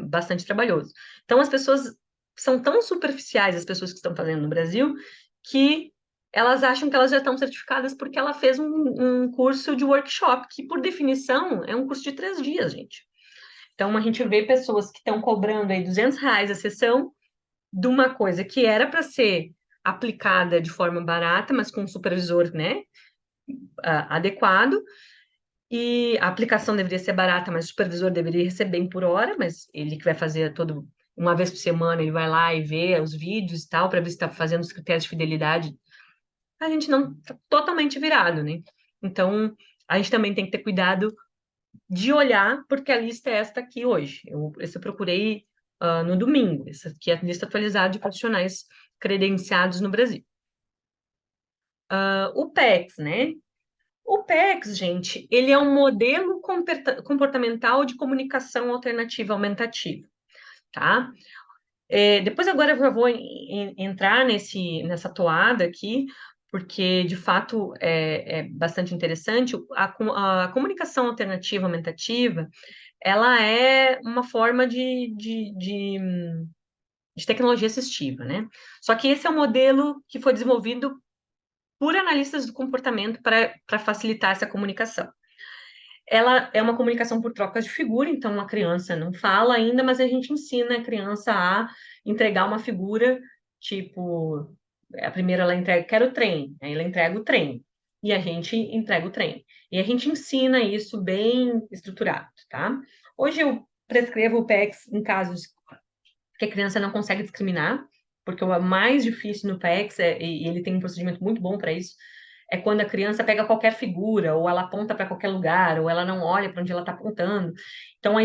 Speaker 2: bastante trabalhoso. Então, as pessoas são tão superficiais, as pessoas que estão fazendo no Brasil, que elas acham que elas já estão certificadas porque ela fez um curso de workshop, que, por definição, é um curso de 3 dias, gente. Então, a gente vê pessoas que estão cobrando aí R$ 200 a sessão de uma coisa que era para ser aplicada de forma barata, mas com um supervisor, né, adequado, e a aplicação deveria ser barata, mas o supervisor deveria receber bem por hora, mas ele que vai fazer uma vez por semana, ele vai lá e vê os vídeos e tal, para ver se está fazendo os critérios de fidelidade. A gente não está totalmente virado, né? Então, a gente também tem que ter cuidado de olhar, porque a lista é esta aqui hoje. Eu procurei no domingo, essa aqui é a lista atualizada de profissionais credenciados no Brasil. O PECS, né? O PECS, gente, ele é um modelo comportamental de comunicação alternativa aumentativa, tá? Depois agora eu já vou entrar nessa toada aqui, porque de fato é bastante interessante. A comunicação alternativa aumentativa, ela é uma forma de tecnologia assistiva, né? Só que esse é um modelo que foi desenvolvido por analistas do comportamento para facilitar essa comunicação. Ela é uma comunicação por trocas de figura, então a criança não fala ainda, mas a gente ensina a criança a entregar uma figura, tipo, a primeira ela entrega, quero trem, aí ela entrega o trem, e a gente entrega o trem. E a gente ensina isso bem estruturado, tá? Hoje eu prescrevo o PECS em casos que a criança não consegue discriminar, porque o mais difícil no PECS, e ele tem um procedimento muito bom para isso, é quando a criança pega qualquer figura, ou ela aponta para qualquer lugar, ou ela não olha para onde ela está apontando. Então,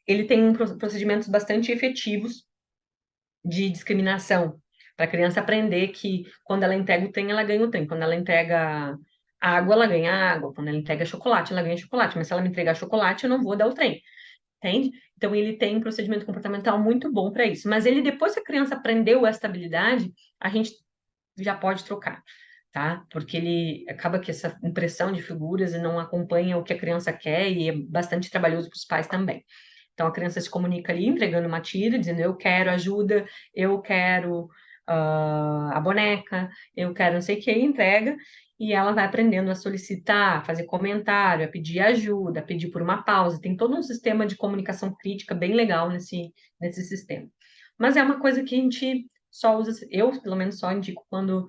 Speaker 2: ele tem procedimentos bastante efetivos de discriminação, para a criança aprender que quando ela entrega o trem, ela ganha o trem. Quando ela entrega água, ela ganha água. Quando ela entrega chocolate, ela ganha chocolate. Mas se ela me entregar chocolate, eu não vou dar o trem. Entende? Então, ele tem um procedimento comportamental muito bom para isso. Mas ele, depois que a criança aprendeu essa habilidade, a gente já pode trocar. tá? Porque ele acaba que essa impressão de figuras não acompanha o que a criança quer e é bastante trabalhoso para os pais também. Então, a criança se comunica ali, entregando uma tira, dizendo, eu quero ajuda, eu quero a boneca, eu quero não sei o que, entrega, e ela vai aprendendo a solicitar, a fazer comentário, a pedir ajuda, a pedir por uma pausa. Tem todo um sistema de comunicação crítica bem legal nesse sistema. Mas é uma coisa que a gente só usa, eu pelo menos só indico quando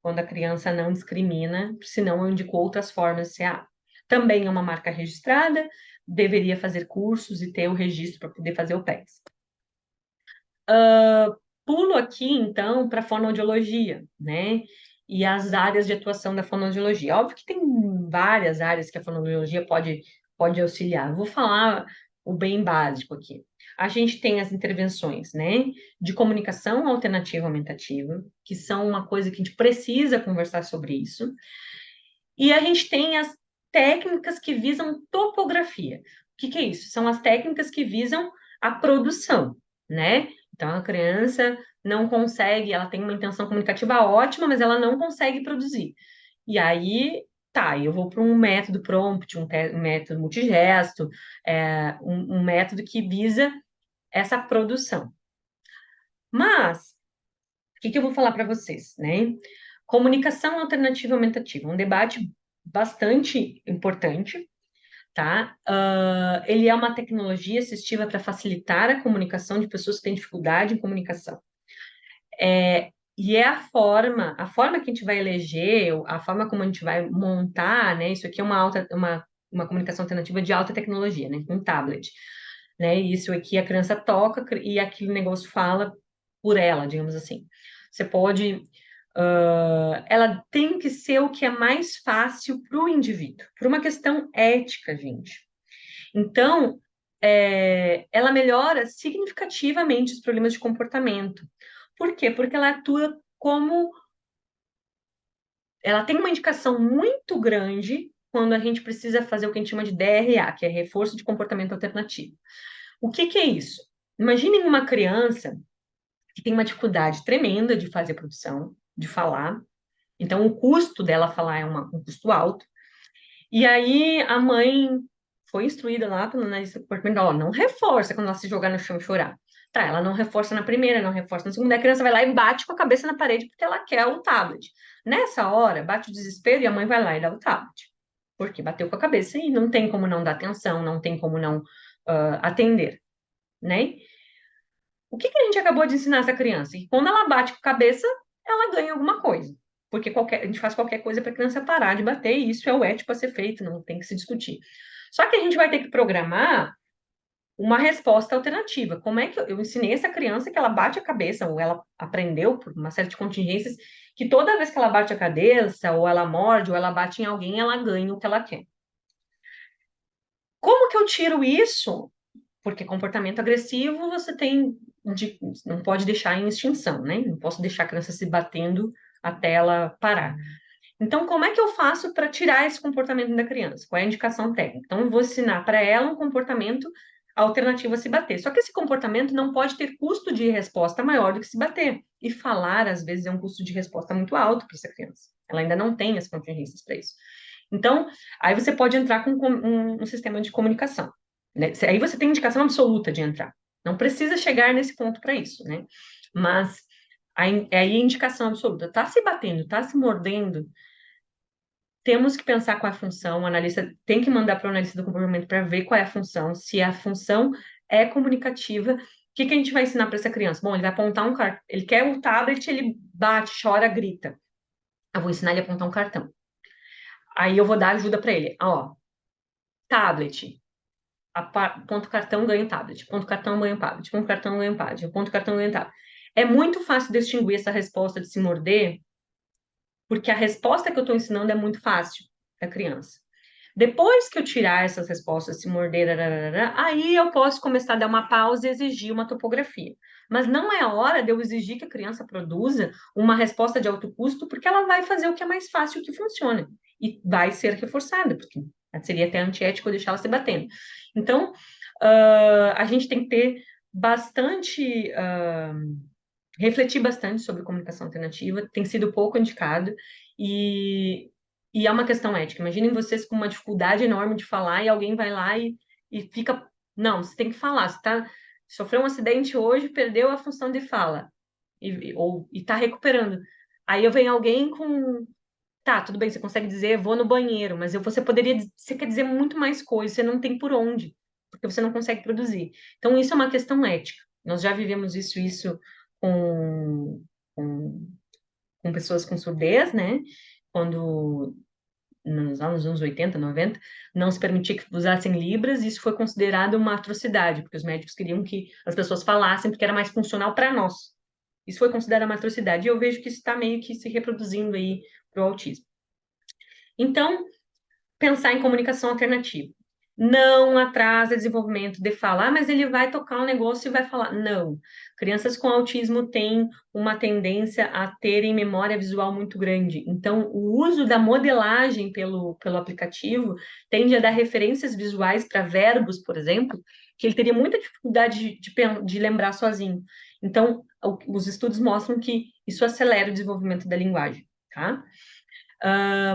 Speaker 2: a criança não discrimina, senão eu indico outras formas de CA. Também é uma marca registrada, deveria fazer cursos e ter o registro para poder fazer o PEX. Pulo aqui, então, para a fonoaudiologia, né? E as áreas de atuação da fonoaudiologia. Óbvio que tem várias áreas que a fonoaudiologia pode auxiliar. Vou falar o bem básico aqui. A gente tem as intervenções, né, de comunicação alternativa aumentativa, que são uma coisa que a gente precisa conversar sobre isso. E a gente tem as técnicas que visam topografia. O que é isso? São as técnicas que visam a produção, né? Então, a criança não consegue, ela tem uma intenção comunicativa ótima, mas ela não consegue produzir. E aí, tá, eu vou para um método prompt, um método multigesto, um método que visa essa produção. Mas, o que eu vou falar para vocês, né? Comunicação alternativa aumentativa, um debate bastante importante, tá? Ele é uma tecnologia assistiva para facilitar a comunicação de pessoas que têm dificuldade em comunicação. E é a forma que a gente vai eleger, a forma como a gente vai montar, né? Isso aqui é uma comunicação alternativa de alta tecnologia, né? Um tablet, né? E isso aqui a criança toca e aquele negócio fala por ela, digamos assim. Você pode ela tem que ser o que é mais fácil para o indivíduo, por uma questão ética, gente. Então, ela melhora significativamente os problemas de comportamento. Por quê? Porque ela atua como. Ela tem uma indicação muito grande quando a gente precisa fazer o que a gente chama de DRA, que é reforço de comportamento alternativo. O que é isso? Imaginem uma criança que tem uma dificuldade tremenda de fazer produção, de falar. Então, o custo dela falar é um custo alto. E aí, a mãe foi instruída lá pelo analista comportamental, não reforça quando ela se jogar no chão e chorar. Tá, ela não reforça na primeira, não reforça na segunda, a criança vai lá e bate com a cabeça na parede porque ela quer o tablet. Nessa hora, bate o desespero e a mãe vai lá e dá o tablet. Porque bateu com a cabeça e não tem como não dar atenção, não tem como não atender, né? O que a gente acabou de ensinar essa criança? Que quando ela bate com a cabeça, ela ganha alguma coisa. Porque a gente faz qualquer coisa para a criança parar de bater, e isso é o ético a ser feito, não tem que se discutir. Só que a gente vai ter que programar uma resposta alternativa. Como é que eu ensinei essa criança que ela bate a cabeça, ou ela aprendeu por uma série de contingências, que toda vez que ela bate a cabeça, ou ela morde, ou ela bate em alguém, ela ganha o que ela quer. Como que eu tiro isso? Porque comportamento agressivo você não pode deixar em extinção, né? Não posso deixar a criança se batendo até ela parar. Então, como é que eu faço para tirar esse comportamento da criança? Qual é a indicação técnica? Então, eu vou ensinar para ela um comportamento alternativo a se bater. Só que esse comportamento não pode ter custo de resposta maior do que se bater. E falar, às vezes, é um custo de resposta muito alto para essa criança. Ela ainda não tem as contingências para isso. Então, aí você pode entrar com um sistema de comunicação, né? Aí você tem indicação absoluta de entrar. Não precisa chegar nesse ponto para isso, né? Mas aí a indicação absoluta. Tá se batendo, tá se mordendo, temos que pensar qual é a função, o analista tem que mandar para o analista do comportamento para ver qual é a função, se a função é comunicativa. O que a gente vai ensinar para essa criança? Bom, ele vai apontar um cartão, ele quer o tablet, ele bate, chora, grita. Eu vou ensinar ele a apontar um cartão. Aí eu vou dar ajuda para ele. Ó, tablet. Ponto cartão ganha o tablet. Ponto cartão ganha o tablet. Ponto cartão ganha o tablet. Ponto cartão ganha o tablet. É muito fácil distinguir essa resposta de se morder, porque a resposta que eu estou ensinando é muito fácil da criança. Depois que eu tirar essas respostas, se morder, aí eu posso começar a dar uma pausa e exigir uma topografia. Mas não é a hora de eu exigir que a criança produza uma resposta de alto custo, porque ela vai fazer o que é mais fácil, o que funciona. E vai ser reforçada, porque seria até antiético deixar ela se batendo. Então, a gente tem que ter bastante refleti bastante sobre comunicação alternativa, tem sido pouco indicado, e, e é uma questão ética. Imaginem vocês com uma dificuldade enorme de falar e alguém vai lá e fica. Não, você tem que falar. Você sofreu um acidente hoje, perdeu a função de fala, ou está recuperando. Aí eu venho alguém com. Tá, tudo bem, você consegue dizer, vou no banheiro, mas você poderia. Você quer dizer muito mais coisas, você não tem por onde, porque você não consegue produzir. Então, isso é uma questão ética. Nós já vivemos isso com, com, com pessoas com surdez, né? Quando, nos anos 80, 90, não se permitia que usassem libras, e isso foi considerado uma atrocidade, porque os médicos queriam que as pessoas falassem, porque era mais funcional para nós. Isso foi considerado uma atrocidade, e eu vejo que isso está meio que se reproduzindo aí para o autismo. Então, pensar em comunicação alternativa. Não atrasa desenvolvimento de falar, mas ele vai tocar um negócio e vai falar. Não. Crianças com autismo têm uma tendência a terem memória visual muito grande. Então, o uso da modelagem pelo aplicativo tende a dar referências visuais para verbos, por exemplo, que ele teria muita dificuldade de lembrar sozinho. Então, os estudos mostram que isso acelera o desenvolvimento da linguagem, tá?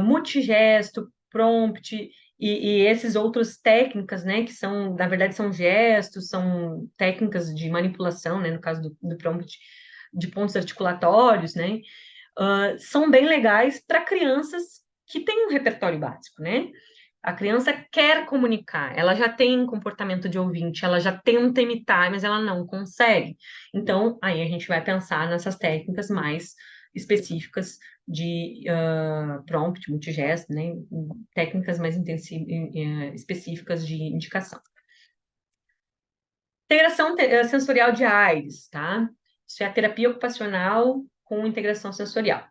Speaker 2: Multigesto, prompt e esses outros técnicas, né, que são, na verdade, são gestos, são técnicas de manipulação, né, no caso do prompt, de pontos articulatórios, né, são bem legais para crianças que têm um repertório básico, né? A criança quer comunicar, ela já tem comportamento de ouvinte, ela já tenta imitar, mas ela não consegue. Então, aí a gente vai pensar nessas técnicas mais específicas de prompt, multigesto, né? Técnicas mais específicas de indicação. Integração sensorial de AIRES, tá? Isso é a terapia ocupacional com integração sensorial.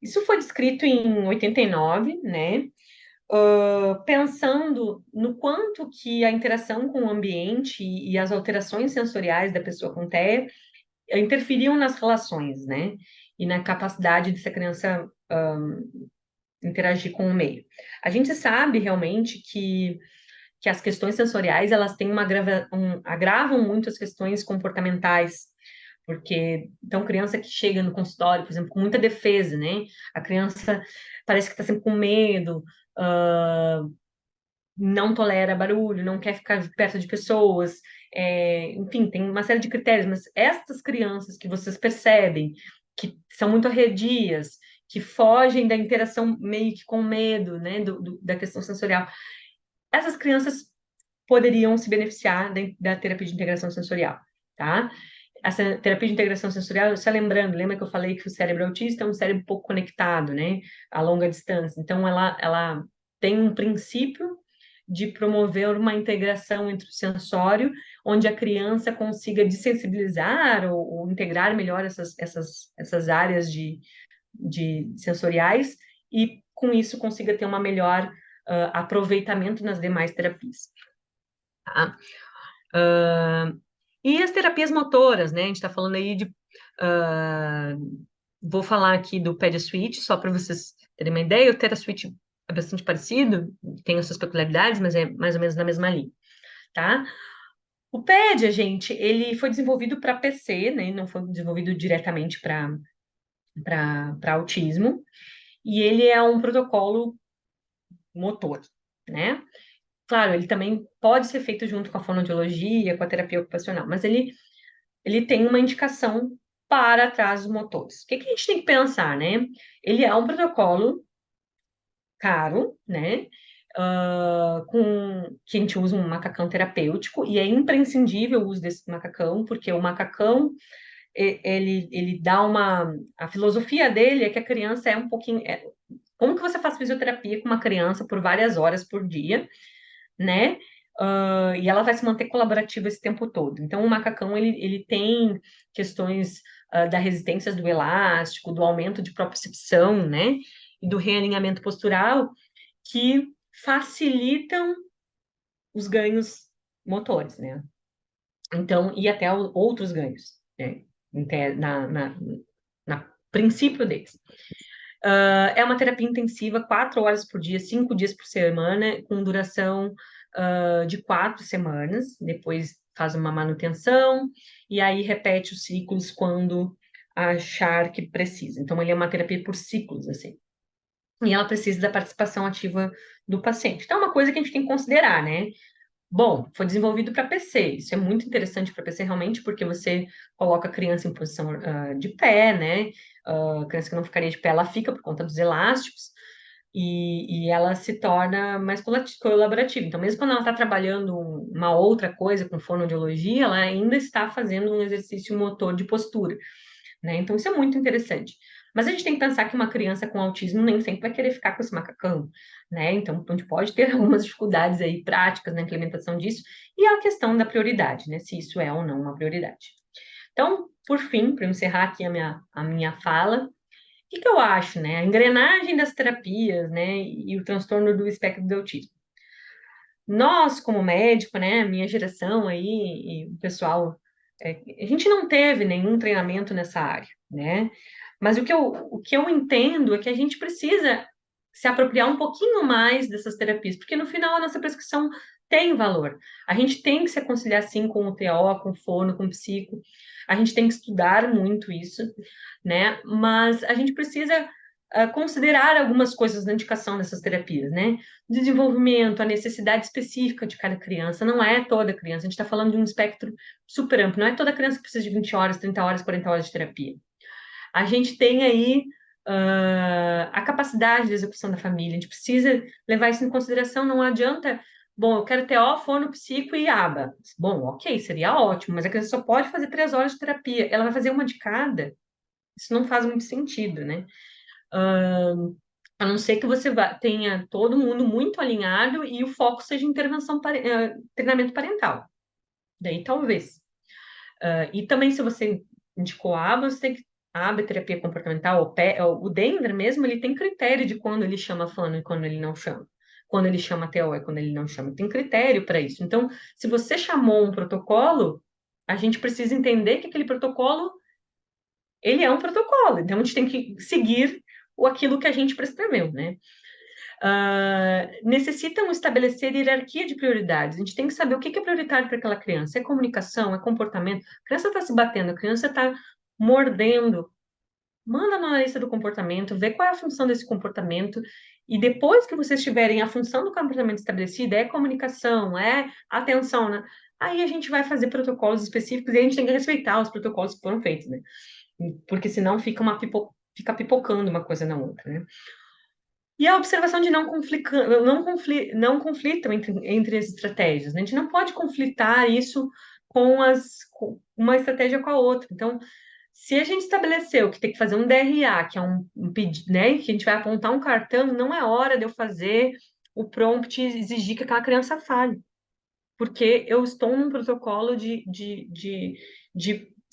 Speaker 2: Isso foi descrito em 89, né? Pensando no quanto que a interação com o ambiente e as alterações sensoriais da pessoa com TEA interferiam nas relações, né? E na capacidade dessa criança interagir com o meio. A gente sabe realmente que as questões sensoriais, elas têm agravam muito as questões comportamentais, porque, então, criança que chega no consultório, por exemplo, com muita defesa, né? A criança parece que está sempre com medo, não tolera barulho, não quer ficar perto de pessoas, enfim, tem uma série de critérios, mas estas crianças que vocês percebem que são muito arredias, que fogem da interação meio que com medo, né, da questão sensorial, essas crianças poderiam se beneficiar da terapia de integração sensorial, tá? Essa terapia de integração sensorial, só lembrando, lembra que eu falei que o cérebro autista é um cérebro pouco conectado, né, a longa distância, então ela tem um princípio de promover uma integração entre o sensório, onde a criança consiga desensibilizar ou integrar melhor essas áreas de sensoriais e, com isso, consiga ter uma melhor aproveitamento nas demais terapias. Tá? E as terapias motoras, né? A gente está falando aí de... vou falar aqui do PediaSwitch, só para vocês terem uma ideia. O TeraSwitch é bastante parecido, tem as suas peculiaridades, mas é mais ou menos na mesma linha, tá? O Pedia, gente, ele foi desenvolvido para PC, né? Não foi desenvolvido diretamente para autismo, e ele é um protocolo motor, né? Claro, ele também pode ser feito junto com a fonoaudiologia, com a terapia ocupacional, mas ele tem uma indicação para atrasos motores. O que a gente tem que pensar, né? Ele é um protocolo caro, né? Que a gente usa um macacão terapêutico, e é imprescindível o uso desse macacão, porque o macacão, ele dá uma... A filosofia dele é que a criança é um pouquinho... como que você faz fisioterapia com uma criança por várias horas por dia, né? E ela vai se manter colaborativa esse tempo todo. Então, o macacão, ele tem questões da resistência do elástico, do aumento de propriocepção, né? E do realinhamento postural, que facilitam os ganhos motores, né? Então, e até outros ganhos, né? Na princípio deles. É uma terapia intensiva, 4 horas por dia, 5 dias por semana, com duração de 4 semanas. Depois faz uma manutenção, e aí repete os ciclos quando achar que precisa. Então, ele é uma terapia por ciclos, assim. E ela precisa da participação ativa do paciente. Então, é uma coisa que a gente tem que considerar, né? Bom, foi desenvolvido para PC. Isso é muito interessante para PC, realmente, porque você coloca a criança em posição de pé, né? A criança que não ficaria de pé, ela fica por conta dos elásticos. E ela se torna mais colaborativa. Então, mesmo quando ela está trabalhando uma outra coisa com fonoaudiologia, ela ainda está fazendo um exercício motor de postura, né? Então, isso é muito interessante. Mas a gente tem que pensar que uma criança com autismo nem sempre vai querer ficar com esse macacão, né? Então, a gente pode ter algumas dificuldades aí práticas na implementação disso, e a questão da prioridade, né? Se isso é ou não uma prioridade. Então, por fim, para encerrar aqui a minha fala, que eu acho, né? A engrenagem das terapias, né? E o transtorno do espectro do autismo. Nós, como médico, né? Minha geração aí, e o pessoal, a gente não teve nenhum treinamento nessa área, né? Mas o que eu entendo é que a gente precisa se apropriar um pouquinho mais dessas terapias, porque no final a nossa prescrição tem valor. A gente tem que se conciliar, sim, com o TO, com o fono, com o psico. A gente tem que estudar muito isso, né? Mas a gente precisa considerar algumas coisas na indicação dessas terapias, né? Desenvolvimento, a necessidade específica de cada criança, não é toda criança, a gente está falando de um espectro super amplo, não é toda criança que precisa de 20 horas, 30 horas, 40 horas de terapia. A gente tem aí a capacidade de execução da família, a gente precisa levar isso em consideração, não adianta, bom, eu quero TO, fono, psico e aba. Bom, ok, seria ótimo, mas a criança só pode fazer 3 horas de terapia, ela vai fazer uma de cada, isso não faz muito sentido, né? A não ser que você tenha todo mundo muito alinhado e o foco seja intervenção, treinamento parental. Daí talvez. E também, se você indicou a aba, você tem que. A aba, terapia comportamental, o Denver mesmo, ele tem critério de quando ele chama fono e quando ele não chama. Quando ele chama TO e quando ele não chama. Tem critério para isso. Então, se você chamou um protocolo, a gente precisa entender que aquele protocolo, ele é um protocolo. Então, a gente tem que seguir aquilo que a gente prescreveu, né? Necessitam estabelecer hierarquia de prioridades. A gente tem que saber o que é prioritário para aquela criança. É comunicação, é comportamento. A criança está se batendo, a criança está mordendo. Manda na lista do comportamento, vê qual é a função desse comportamento, e depois que vocês tiverem a função do comportamento estabelecida, é comunicação, é atenção, né? Aí a gente vai fazer protocolos específicos e a gente tem que respeitar os protocolos que foram feitos, né? Porque senão fica fica pipocando uma coisa na outra, né? E a observação de não conflitam entre as estratégias, né? A gente não pode conflitar isso com uma estratégia com a outra. Então, se a gente estabeleceu que tem que fazer um DRA, que é um pedido, né? Que a gente vai apontar um cartão, não é hora de eu fazer o prompt e exigir que aquela criança fale. Porque eu estou num protocolo de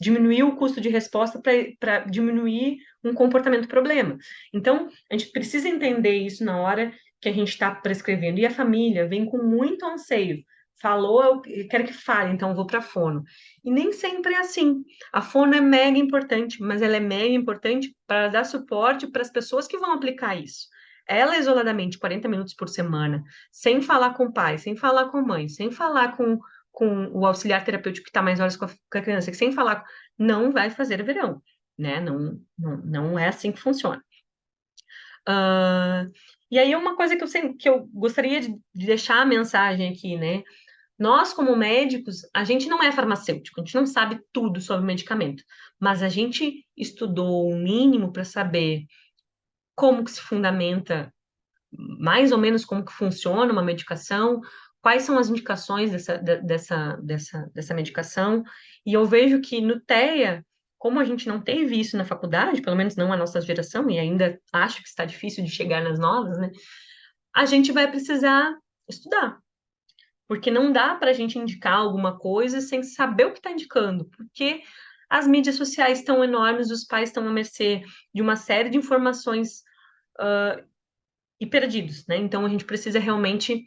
Speaker 2: diminuir o custo de resposta para diminuir um comportamento problema. Então, a gente precisa entender isso na hora que a gente está prescrevendo. E a família vem com muito anseio. Falou, eu quero que fale, então eu vou para a fono. E nem sempre é assim. A fono é mega importante, mas ela é mega importante para dar suporte para as pessoas que vão aplicar isso. Ela isoladamente, 40 minutos por semana, sem falar com o pai, sem falar com a mãe, sem falar com o auxiliar terapêutico que está mais horas com a criança, sem falar, não vai fazer verão, né? Não é assim que funciona. E aí, uma coisa que eu gostaria de deixar a mensagem aqui, né? Nós, como médicos, a gente não é farmacêutico, a gente não sabe tudo sobre medicamento, mas a gente estudou o mínimo para saber como que se fundamenta mais ou menos como que funciona uma medicação, quais são as indicações dessa medicação, e eu vejo que no TEA, como a gente não teve isso na faculdade, pelo menos não a nossa geração, e ainda acho que está difícil de chegar nas novas, né? A gente vai precisar estudar, porque não dá para a gente indicar alguma coisa sem saber o que está indicando, porque as mídias sociais estão enormes, os pais estão à mercê de uma série de informações e perdidos, né? Então a gente precisa realmente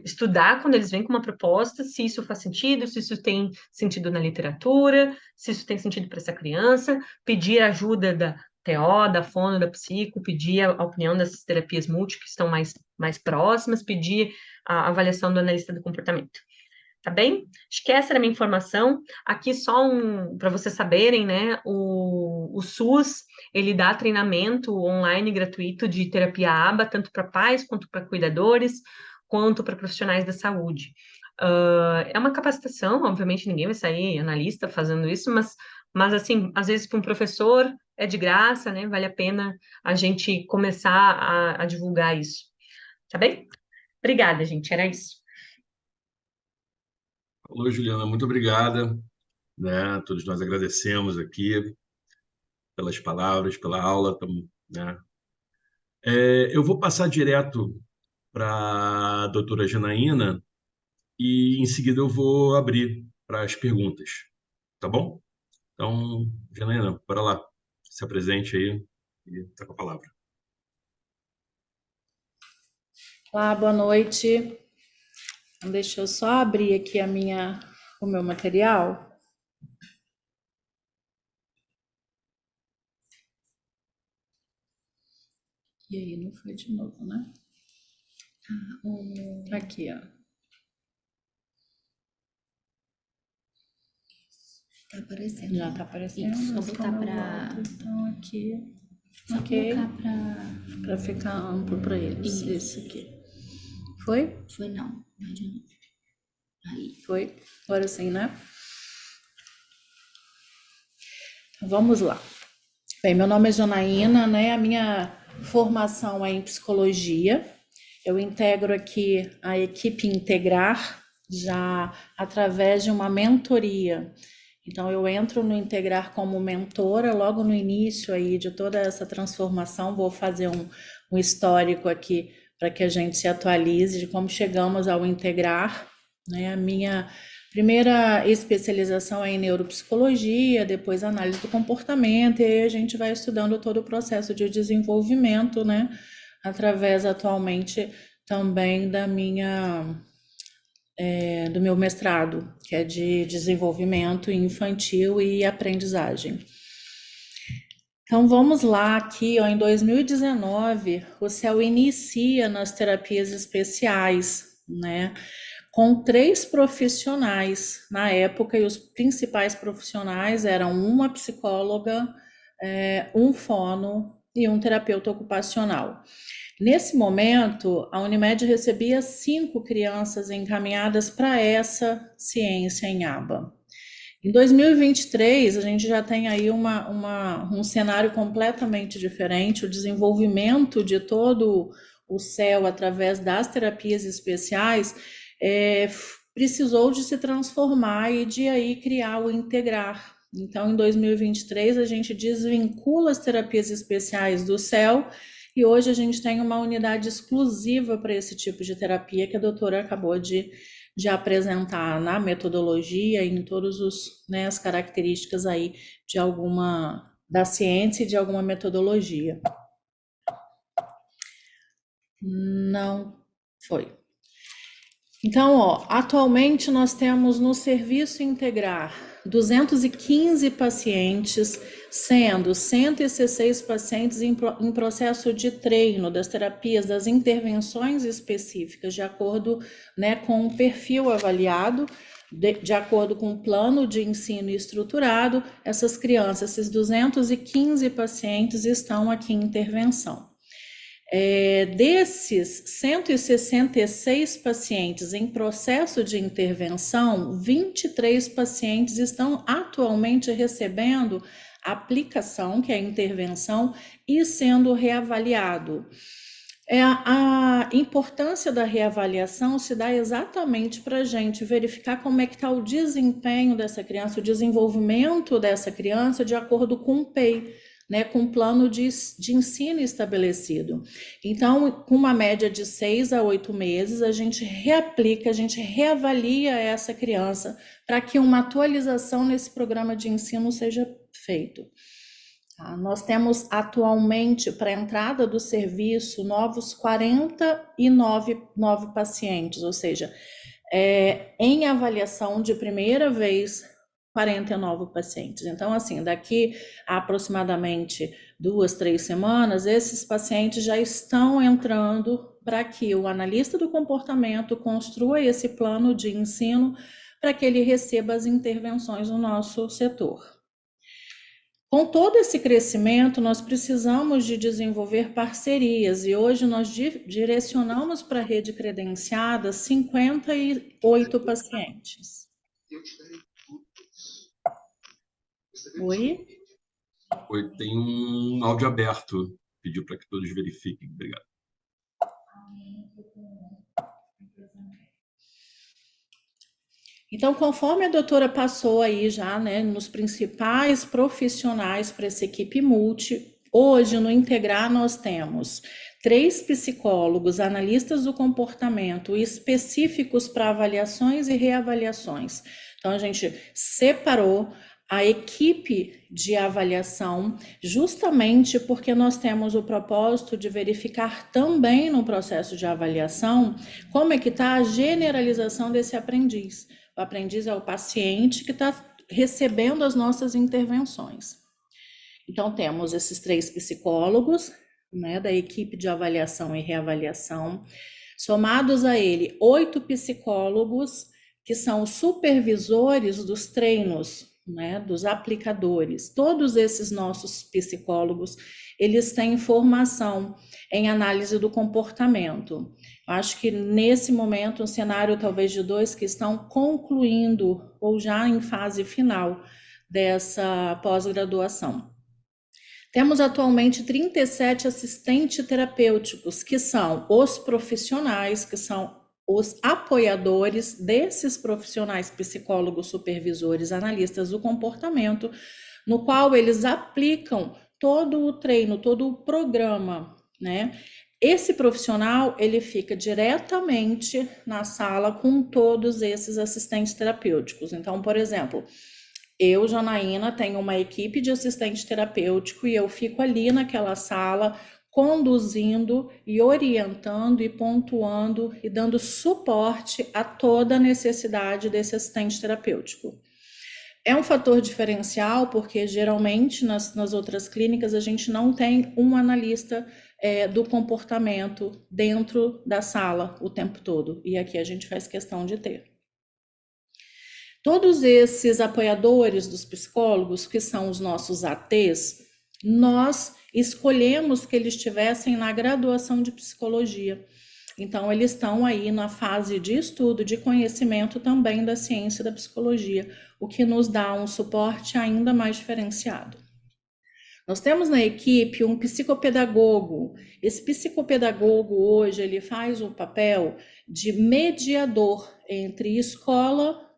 Speaker 2: estudar quando eles vêm com uma proposta, se isso faz sentido, se isso tem sentido na literatura, se isso tem sentido para essa criança, pedir ajuda da TO, da fono, da psico, pedir a opinião dessas terapias multi que estão mais próximas, pedir a avaliação do analista do comportamento. Tá bem? Acho que essa era a minha informação. Aqui só para vocês saberem, né? O SUS, ele dá treinamento online gratuito de terapia ABA, tanto para pais, quanto para cuidadores, quanto para profissionais da saúde. É uma capacitação, obviamente ninguém vai sair analista fazendo isso, mas assim, às vezes para um professor é de graça, né? Vale a pena a gente começar a divulgar isso. Tá bem? Obrigada, gente. Era isso.
Speaker 1: Alô, Juliana, muito obrigada, né? Todos nós agradecemos aqui pelas palavras, pela aula, né? Eu vou passar direto para a doutora Janaína e em seguida eu vou abrir para as perguntas, tá bom? Então, Janaína, bora lá, se apresente aí e tá com a palavra.
Speaker 5: Olá, boa noite. Deixa eu só abrir aqui o meu material. E aí, não foi de novo, né? Aqui, ó.
Speaker 3: Tá aparecendo.
Speaker 5: Já tá aparecendo.
Speaker 3: Isso, só
Speaker 5: Mas
Speaker 3: botar
Speaker 5: como eu
Speaker 3: pra...
Speaker 5: boto, então, aqui.
Speaker 3: Só
Speaker 5: Ok.
Speaker 3: colocar
Speaker 5: Para ficar amplo para eles.
Speaker 3: Isso.
Speaker 5: Esse aqui. Foi?
Speaker 3: Foi não. Vai de novo. Aí.
Speaker 5: Foi. Agora sim, né? Então, vamos lá. Bem, meu nome é Janaína, né? A minha formação é em psicologia. Eu integro aqui a equipe Integrar já através de uma mentoria. Então, eu entro no Integrar como mentora, logo no início aí de toda essa transformação, vou fazer um histórico aqui para que a gente se atualize de como chegamos ao Integrar, né? A minha primeira especialização é em neuropsicologia, depois análise do comportamento, e aí a gente vai estudando todo o processo de desenvolvimento, né? Através atualmente também do meu mestrado, que é de desenvolvimento infantil e aprendizagem. Então vamos lá aqui, ó, em 2019, o CEL inicia nas terapias especiais, né? Com 3 profissionais na época, e os principais profissionais eram uma psicóloga, um fono e um terapeuta ocupacional. Nesse momento, a Unimed recebia 5 crianças encaminhadas para essa ciência em aba. Em 2023, a gente já tem aí um cenário completamente diferente, o desenvolvimento de todo o CEL através das terapias especiais precisou de se transformar e de aí criar o Integrar. Então, em 2023, a gente desvincula as terapias especiais do CEL e hoje a gente tem uma unidade exclusiva para esse tipo de terapia que a doutora acabou de apresentar na metodologia e em todas as características aí da ciência e de alguma metodologia. Não foi. Então, ó, atualmente nós temos no Serviço Integrar 215 pacientes, sendo 116 pacientes em processo de treino das terapias, das intervenções específicas, de acordo, né, com o perfil avaliado, de acordo com o plano de ensino estruturado. Essas crianças, esses 215 pacientes estão aqui em intervenção. Desses 166 pacientes em processo de intervenção, 23 pacientes estão atualmente recebendo aplicação, que é a intervenção, e sendo reavaliado. A importância da reavaliação se dá exatamente para a gente verificar como é que está o desempenho dessa criança, o desenvolvimento dessa criança de acordo com o PEI, né, com um plano de ensino estabelecido. Então, com uma média de 6 a 8 meses, a gente reaplica, a gente reavalia essa criança para que uma atualização nesse programa de ensino seja feito. Nós temos atualmente, para a entrada do serviço, novos 49 pacientes, ou seja, em avaliação de primeira vez, 49 pacientes. Então, assim, daqui a aproximadamente 2, 3 semanas, esses pacientes já estão entrando para que o analista do comportamento construa esse plano de ensino para que ele receba as intervenções no nosso setor. Com todo esse crescimento, nós precisamos de desenvolver parcerias e hoje nós direcionamos para a rede credenciada 58 pacientes. Oi?
Speaker 1: Oi, tem um áudio aberto. Pediu para que todos verifiquem. Obrigado.
Speaker 5: Então, conforme a doutora passou aí já, né, nos principais profissionais para essa equipe multi, hoje no Integrar nós temos 3 psicólogos, analistas do comportamento específicos para avaliações e reavaliações. Então, a gente separou a equipe de avaliação justamente porque nós temos o propósito de verificar também no processo de avaliação como é que está a generalização desse aprendiz. O aprendiz é o paciente que está recebendo as nossas intervenções. Então, temos esses 3 psicólogos, né, da equipe de avaliação e reavaliação, somados a ele 8 psicólogos, que são os supervisores dos treinos, né, dos aplicadores. Todos esses nossos psicólogos, eles têm formação em análise do comportamento. Acho que nesse momento, um cenário talvez de 2 que estão concluindo ou já em fase final dessa pós-graduação. Temos atualmente 37 assistentes terapêuticos, que são os profissionais, que são os apoiadores desses profissionais psicólogos, supervisores, analistas do comportamento, no qual eles aplicam todo o treino, todo o programa, né? Esse profissional, ele fica diretamente na sala com todos esses assistentes terapêuticos. Então, por exemplo, eu, Janaína, tenho uma equipe de assistente terapêutico e eu fico ali naquela sala conduzindo e orientando e pontuando e dando suporte a toda a necessidade desse assistente terapêutico. É um fator diferencial porque geralmente nas outras clínicas a gente não tem um analista do comportamento dentro da sala o tempo todo, e aqui a gente faz questão de ter. Todos esses apoiadores dos psicólogos, que são os nossos ATs, nós escolhemos que eles estivessem na graduação de psicologia. Então, eles estão aí na fase de estudo, de conhecimento também da ciência da psicologia, o que nos dá um suporte ainda mais diferenciado. Nós temos na equipe um psicopedagogo. Esse psicopedagogo hoje ele faz o papel de mediador entre escola,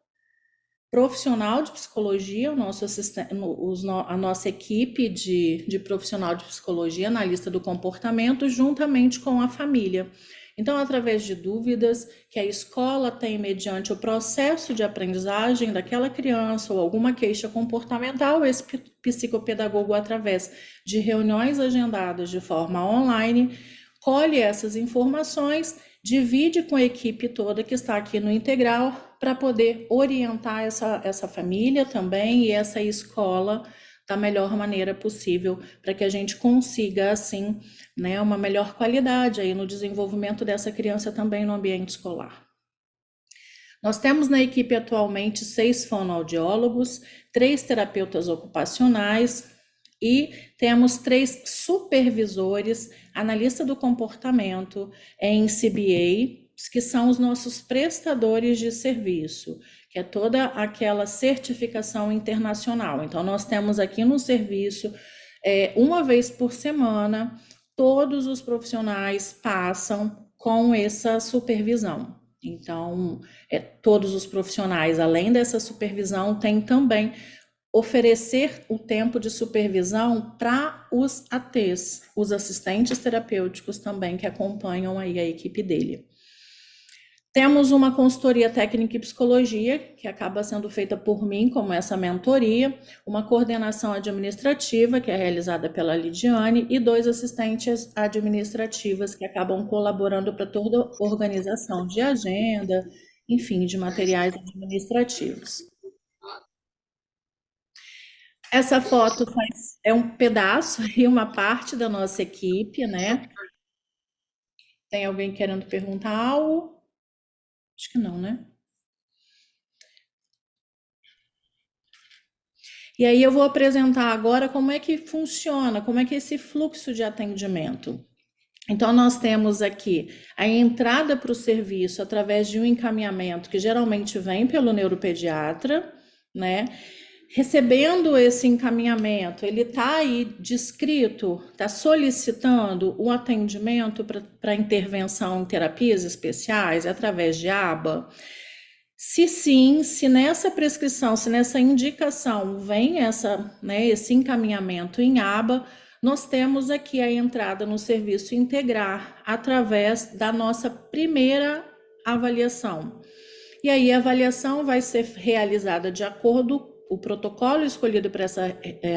Speaker 5: profissional de psicologia, a nossa equipe de profissional de psicologia, analista do comportamento, juntamente com a família. Então, através de dúvidas que a escola tem mediante o processo de aprendizagem daquela criança ou alguma queixa comportamental, esse psicopedagogo, através de reuniões agendadas de forma online, colhe essas informações, divide com a equipe toda que está aqui no Integral para poder orientar essa família também e essa escola da melhor maneira possível, para que a gente consiga, assim, né, uma melhor qualidade aí no desenvolvimento dessa criança também no ambiente escolar. Nós temos na equipe atualmente 6 fonoaudiólogos, 3 terapeutas ocupacionais e temos 3 supervisores, analista do comportamento em CBA, que são os nossos prestadores de serviço, que é toda aquela certificação internacional. Então, nós temos aqui no serviço, uma vez por semana, todos os profissionais passam com essa supervisão. Então, todos os profissionais, além dessa supervisão, têm também oferecer o tempo de supervisão para os ATs, os assistentes terapêuticos também, que acompanham aí a equipe dele. Temos uma consultoria técnica em psicologia, que acaba sendo feita por mim, como essa mentoria, uma coordenação administrativa, que é realizada pela Lidiane, e 2 assistentes administrativas, que acabam colaborando para toda a organização de agenda, enfim, de materiais administrativos. Essa foto é um pedaço e uma parte da nossa equipe, né? Tem alguém querendo perguntar algo? Acho que não, né? E aí eu vou apresentar agora como é que funciona, como é que é esse fluxo de atendimento. Então, nós temos aqui a entrada para o serviço através de um encaminhamento que geralmente vem pelo neuropediatra, né? Recebendo esse encaminhamento, ele está aí descrito, está solicitando um atendimento para intervenção em terapias especiais através de aba? Se sim, se nessa prescrição, se nessa indicação vem esse encaminhamento em aba, nós temos aqui a entrada no serviço integrar através da nossa primeira avaliação. E aí a avaliação vai ser realizada de acordo, o protocolo escolhido para essa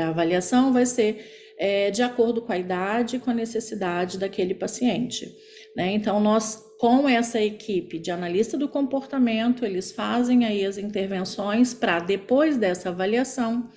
Speaker 5: avaliação vai ser de acordo com a idade e com a necessidade daquele paciente, né? Então, nós, com essa equipe de analista do comportamento, eles fazem aí as intervenções para, depois dessa avaliação,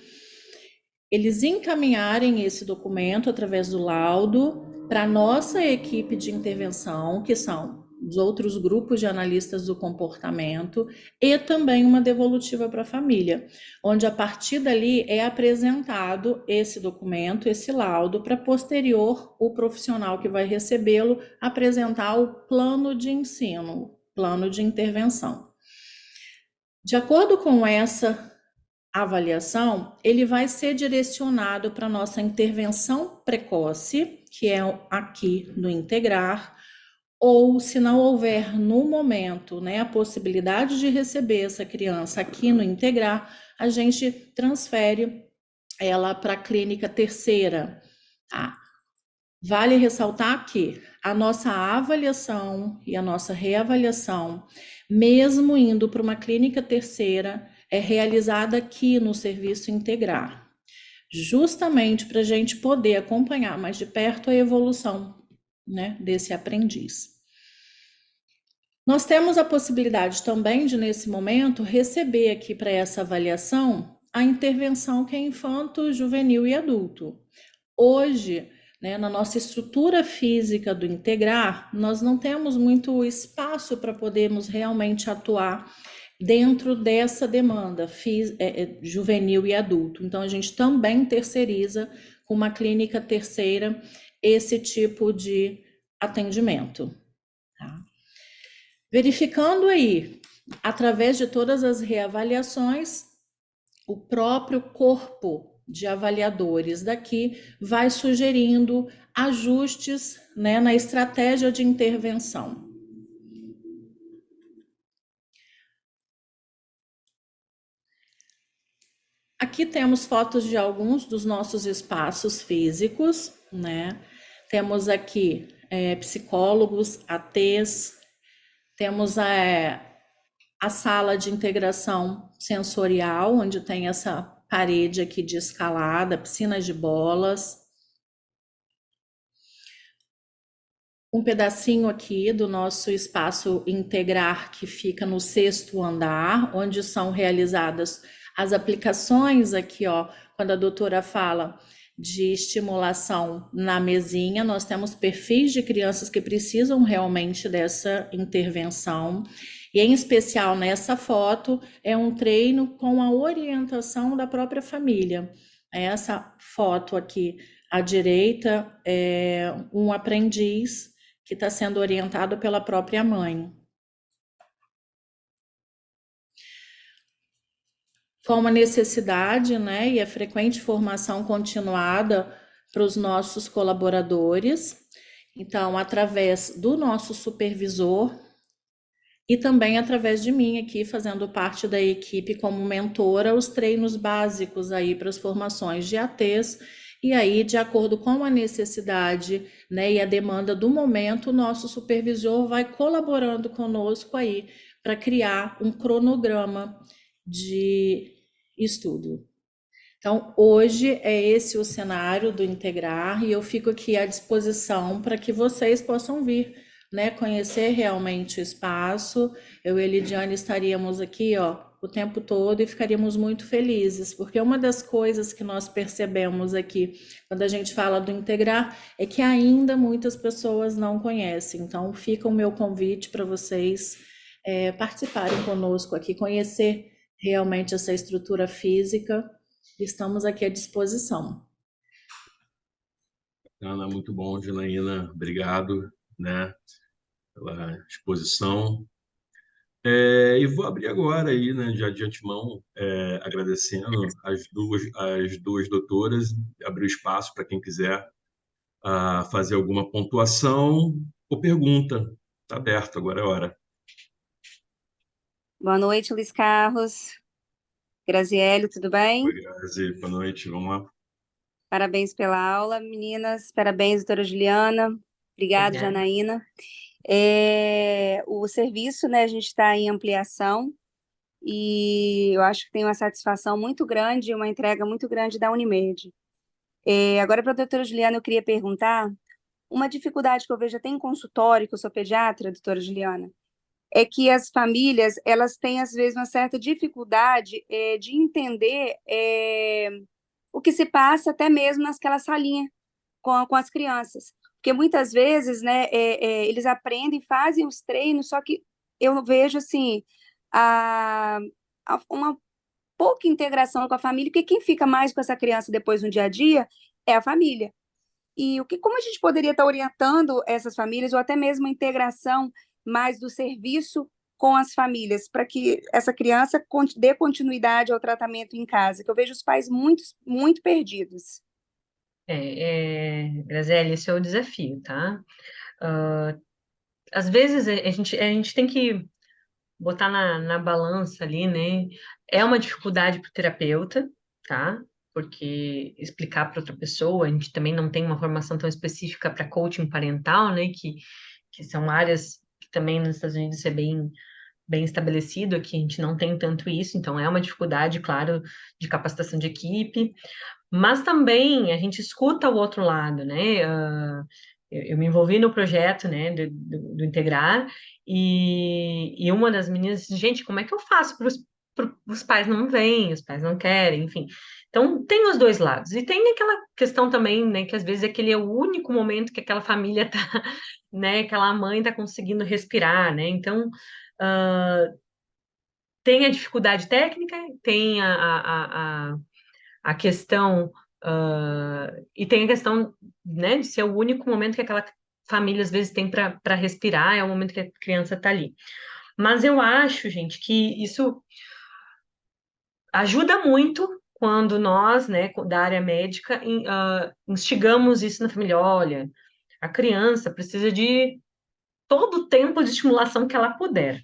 Speaker 5: eles encaminharem esse documento através do laudo para a nossa equipe de intervenção, que são os outros grupos de analistas do comportamento, e também uma devolutiva para a família, onde a partir dali é apresentado esse documento, esse laudo, para posterior o profissional que vai recebê-lo apresentar o plano de ensino, plano de intervenção. De acordo com essa avaliação, ele vai ser direcionado para a nossa intervenção precoce, que é aqui no integrar, ou se não houver no momento, né, a possibilidade de receber essa criança aqui no integrar, a gente transfere ela para a clínica terceira. Tá? Vale ressaltar que a nossa avaliação e a nossa reavaliação, mesmo indo para uma clínica terceira, é realizada aqui no serviço integrar, justamente para a gente poder acompanhar mais de perto a evolução, né, desse aprendiz. Nós temos a possibilidade também de, nesse momento, receber aqui para essa avaliação a intervenção que é infanto, juvenil e adulto. Hoje, né, na nossa estrutura física do integrar, nós não temos muito espaço para podermos realmente atuar dentro dessa demanda juvenil e adulto. Então, a gente também terceiriza com uma clínica terceira esse tipo de atendimento. Tá? Verificando aí, através de todas as reavaliações, o próprio corpo de avaliadores daqui vai sugerindo ajustes, né, na estratégia de intervenção. Aqui temos fotos de alguns dos nossos espaços físicos, né? Temos aqui psicólogos, ATs, temos a sala de integração sensorial, onde tem essa parede aqui de escalada, piscina de bolas. Um pedacinho aqui do nosso espaço integrar que fica no 6º andar, onde são realizadas as aplicações aqui, ó, quando a doutora fala de estimulação na mesinha, nós temos perfis de crianças que precisam realmente dessa intervenção. E em especial nessa foto é um treino com a orientação da própria família. Essa foto aqui à direita é um aprendiz que está sendo orientado pela própria mãe. Com a necessidade, né, e a frequente formação continuada para os nossos colaboradores, então, através do nosso supervisor e também através de mim aqui, fazendo parte da equipe como mentora, os treinos básicos aí para as formações de ATs, e aí, de acordo com a necessidade, né, e a demanda do momento, o nosso supervisor vai colaborando conosco aí para criar um cronograma de estudo. Então, hoje é esse o cenário do integrar e eu fico aqui à disposição para que vocês possam vir, né, conhecer realmente o espaço. Eu e a Elidiane estaríamos aqui, ó, o tempo todo e ficaríamos muito felizes, porque uma das coisas que nós percebemos aqui, quando a gente fala do integrar, é que ainda muitas pessoas não conhecem. Então, fica o meu convite para vocês participarem conosco aqui, conhecer realmente essa estrutura física. Estamos aqui à disposição.
Speaker 1: Ana, muito bom, Janaína. Obrigado, né, pela exposição. E vou abrir agora aí, né, já de antemão, agradecendo as duas doutoras, abrir o espaço para quem quiser fazer alguma pontuação ou pergunta. Está aberto, agora é a hora.
Speaker 4: Boa noite, Luiz Carlos. Graziele, tudo bem?
Speaker 1: Oi, Grazi, boa noite, vamos lá.
Speaker 4: Parabéns pela aula, meninas. Parabéns, doutora Juliana. Obrigada,
Speaker 2: Obrigada.
Speaker 4: Janaína. O serviço, né, a gente está em ampliação e eu acho que tem uma satisfação muito grande, uma entrega muito grande da Unimed. Agora, para a doutora Juliana, eu queria perguntar uma dificuldade que eu vejo até em consultório, que eu sou pediatra, doutora Juliana, é que as famílias, elas têm, às vezes, uma certa dificuldade de entender o que se passa até mesmo naquela salinha com as crianças. Porque muitas vezes, né, eles aprendem, fazem os treinos, só que eu vejo, assim, uma pouca integração com a família, porque quem fica mais com essa criança depois no dia a dia é a família. E como a gente poderia estar orientando essas famílias, ou até mesmo a integração mais do serviço com as famílias, para que essa criança dê continuidade ao tratamento em casa, que eu vejo os pais muito, muito perdidos.
Speaker 2: Graziele, esse é o desafio, tá? Às vezes a gente tem que botar na balança ali, né? É uma dificuldade para o terapeuta, tá? Porque explicar para outra pessoa, a gente também não tem uma formação tão específica para coaching parental, né? Que são áreas que também nos Estados Unidos é bem estabelecido, aqui a gente não tem tanto isso, então é uma dificuldade, claro, de capacitação de equipe, mas também a gente escuta o outro lado, né? Eu me envolvi no projeto, né, do Integrar, e uma das meninas disse, gente, como é que eu faço para os pais não vêm, os pais não querem, enfim. Então, tem os dois lados. E tem aquela questão também, né, que às vezes aquele é o único momento que aquela família tá, né, aquela mãe tá conseguindo respirar, né? Então, tem a dificuldade técnica, tem a questão, e tem a questão, né, de ser o único momento que aquela família às vezes tem para respirar, é o momento que a criança está ali. Mas eu acho, gente, que isso ajuda muito quando nós, né, da área médica, instigamos isso na família. Olha, a criança precisa de todo o tempo de estimulação que ela puder.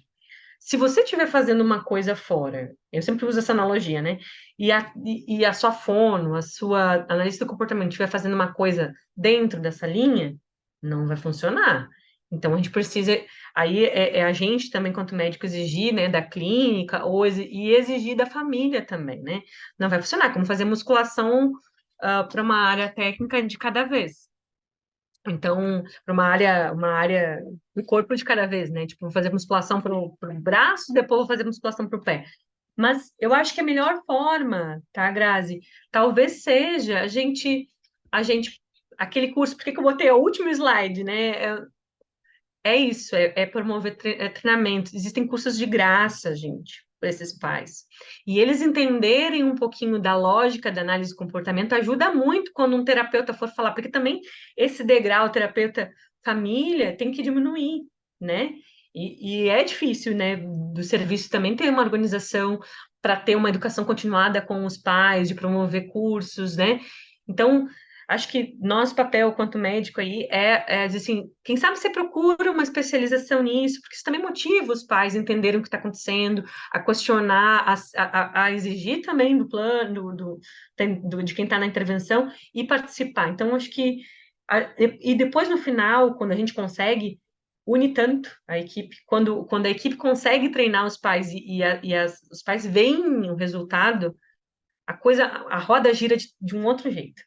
Speaker 2: Se você estiver fazendo uma coisa fora, eu sempre uso essa analogia, né? E a sua fono, a sua analista do comportamento estiver fazendo uma coisa dentro dessa linha, não vai funcionar. Então a gente precisa, aí é a gente também, quanto médico, exigir, né, da clínica e exigir da família também, né? Não vai funcionar, como fazer musculação para uma área técnica de cada vez. Então, para uma área do corpo de cada vez, né? Tipo, vou fazer musculação para o braço, depois vou fazer musculação para o pé. Mas eu acho que a melhor forma, tá, Grazi? Talvez seja aquele curso, por que que eu botei o último slide, né? É isso, é promover treinamento. Existem cursos de graça, gente, para esses pais. E eles entenderem um pouquinho da lógica da análise de comportamento ajuda muito quando um terapeuta for falar, porque também esse degrau terapeuta-família tem que diminuir, né? E é difícil, né, do serviço também ter uma organização para ter uma educação continuada com os pais, de promover cursos, né? Então, acho que nosso papel, quanto médico aí, é dizer assim, quem sabe você procura uma especialização nisso, porque isso também motiva os pais a entenderem o que está acontecendo, a questionar, a exigir também do plano, de quem está na intervenção e participar. Então, acho que... E depois, no final, quando a gente consegue, une tanto a equipe, quando a equipe consegue treinar os pais os pais veem o resultado, a roda gira de um outro jeito.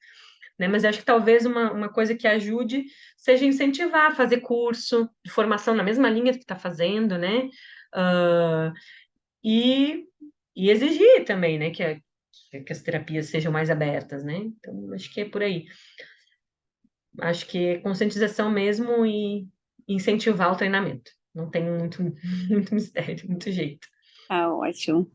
Speaker 2: Né? Mas acho que talvez uma coisa que ajude seja incentivar a fazer curso de formação na mesma linha que está fazendo, né? E e exigir também, né, que as terapias sejam mais abertas, né? Então, acho que é por aí. Acho que é conscientização mesmo e incentivar o treinamento. Não tem muito, muito mistério, muito jeito.
Speaker 4: Ah, ótimo.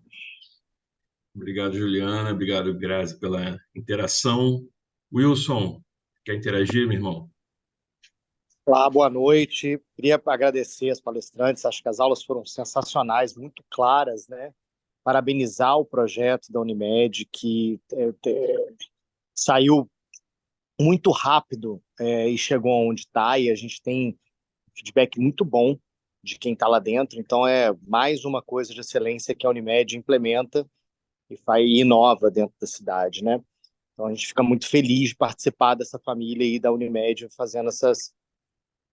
Speaker 1: Obrigado, Juliana. Obrigado, Grazi, pela interação. Wilson, quer interagir, meu irmão?
Speaker 6: Olá, boa noite. Queria agradecer as palestrantes, acho que as aulas foram sensacionais, muito claras, né? Parabenizar o projeto da Unimed, que saiu muito rápido e chegou onde está, e a gente tem feedback muito bom de quem está lá dentro. Então, é mais uma coisa de excelência que a Unimed implementa e inova dentro da cidade, né? Então, a gente fica muito feliz de participar dessa família aí da Unimed fazendo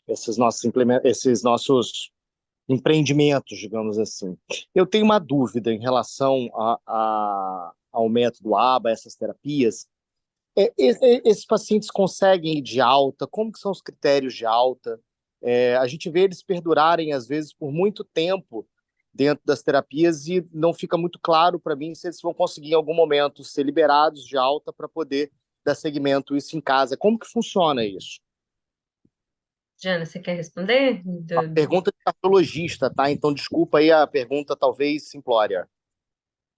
Speaker 6: esses nossos empreendimentos, digamos assim. Eu tenho uma dúvida em relação ao método ABA, essas terapias. Esses pacientes conseguem ir de alta? Como que são os critérios de alta? A gente vê eles perdurarem, às vezes, por muito tempo dentro das terapias e não fica muito claro para mim se eles vão conseguir, em algum momento, ser liberados de alta para poder dar seguimento isso em casa. Como que funciona isso?
Speaker 2: Jana, você quer responder?
Speaker 6: Pergunta de cardiologista, tá? Então, desculpa aí a pergunta, talvez simplória.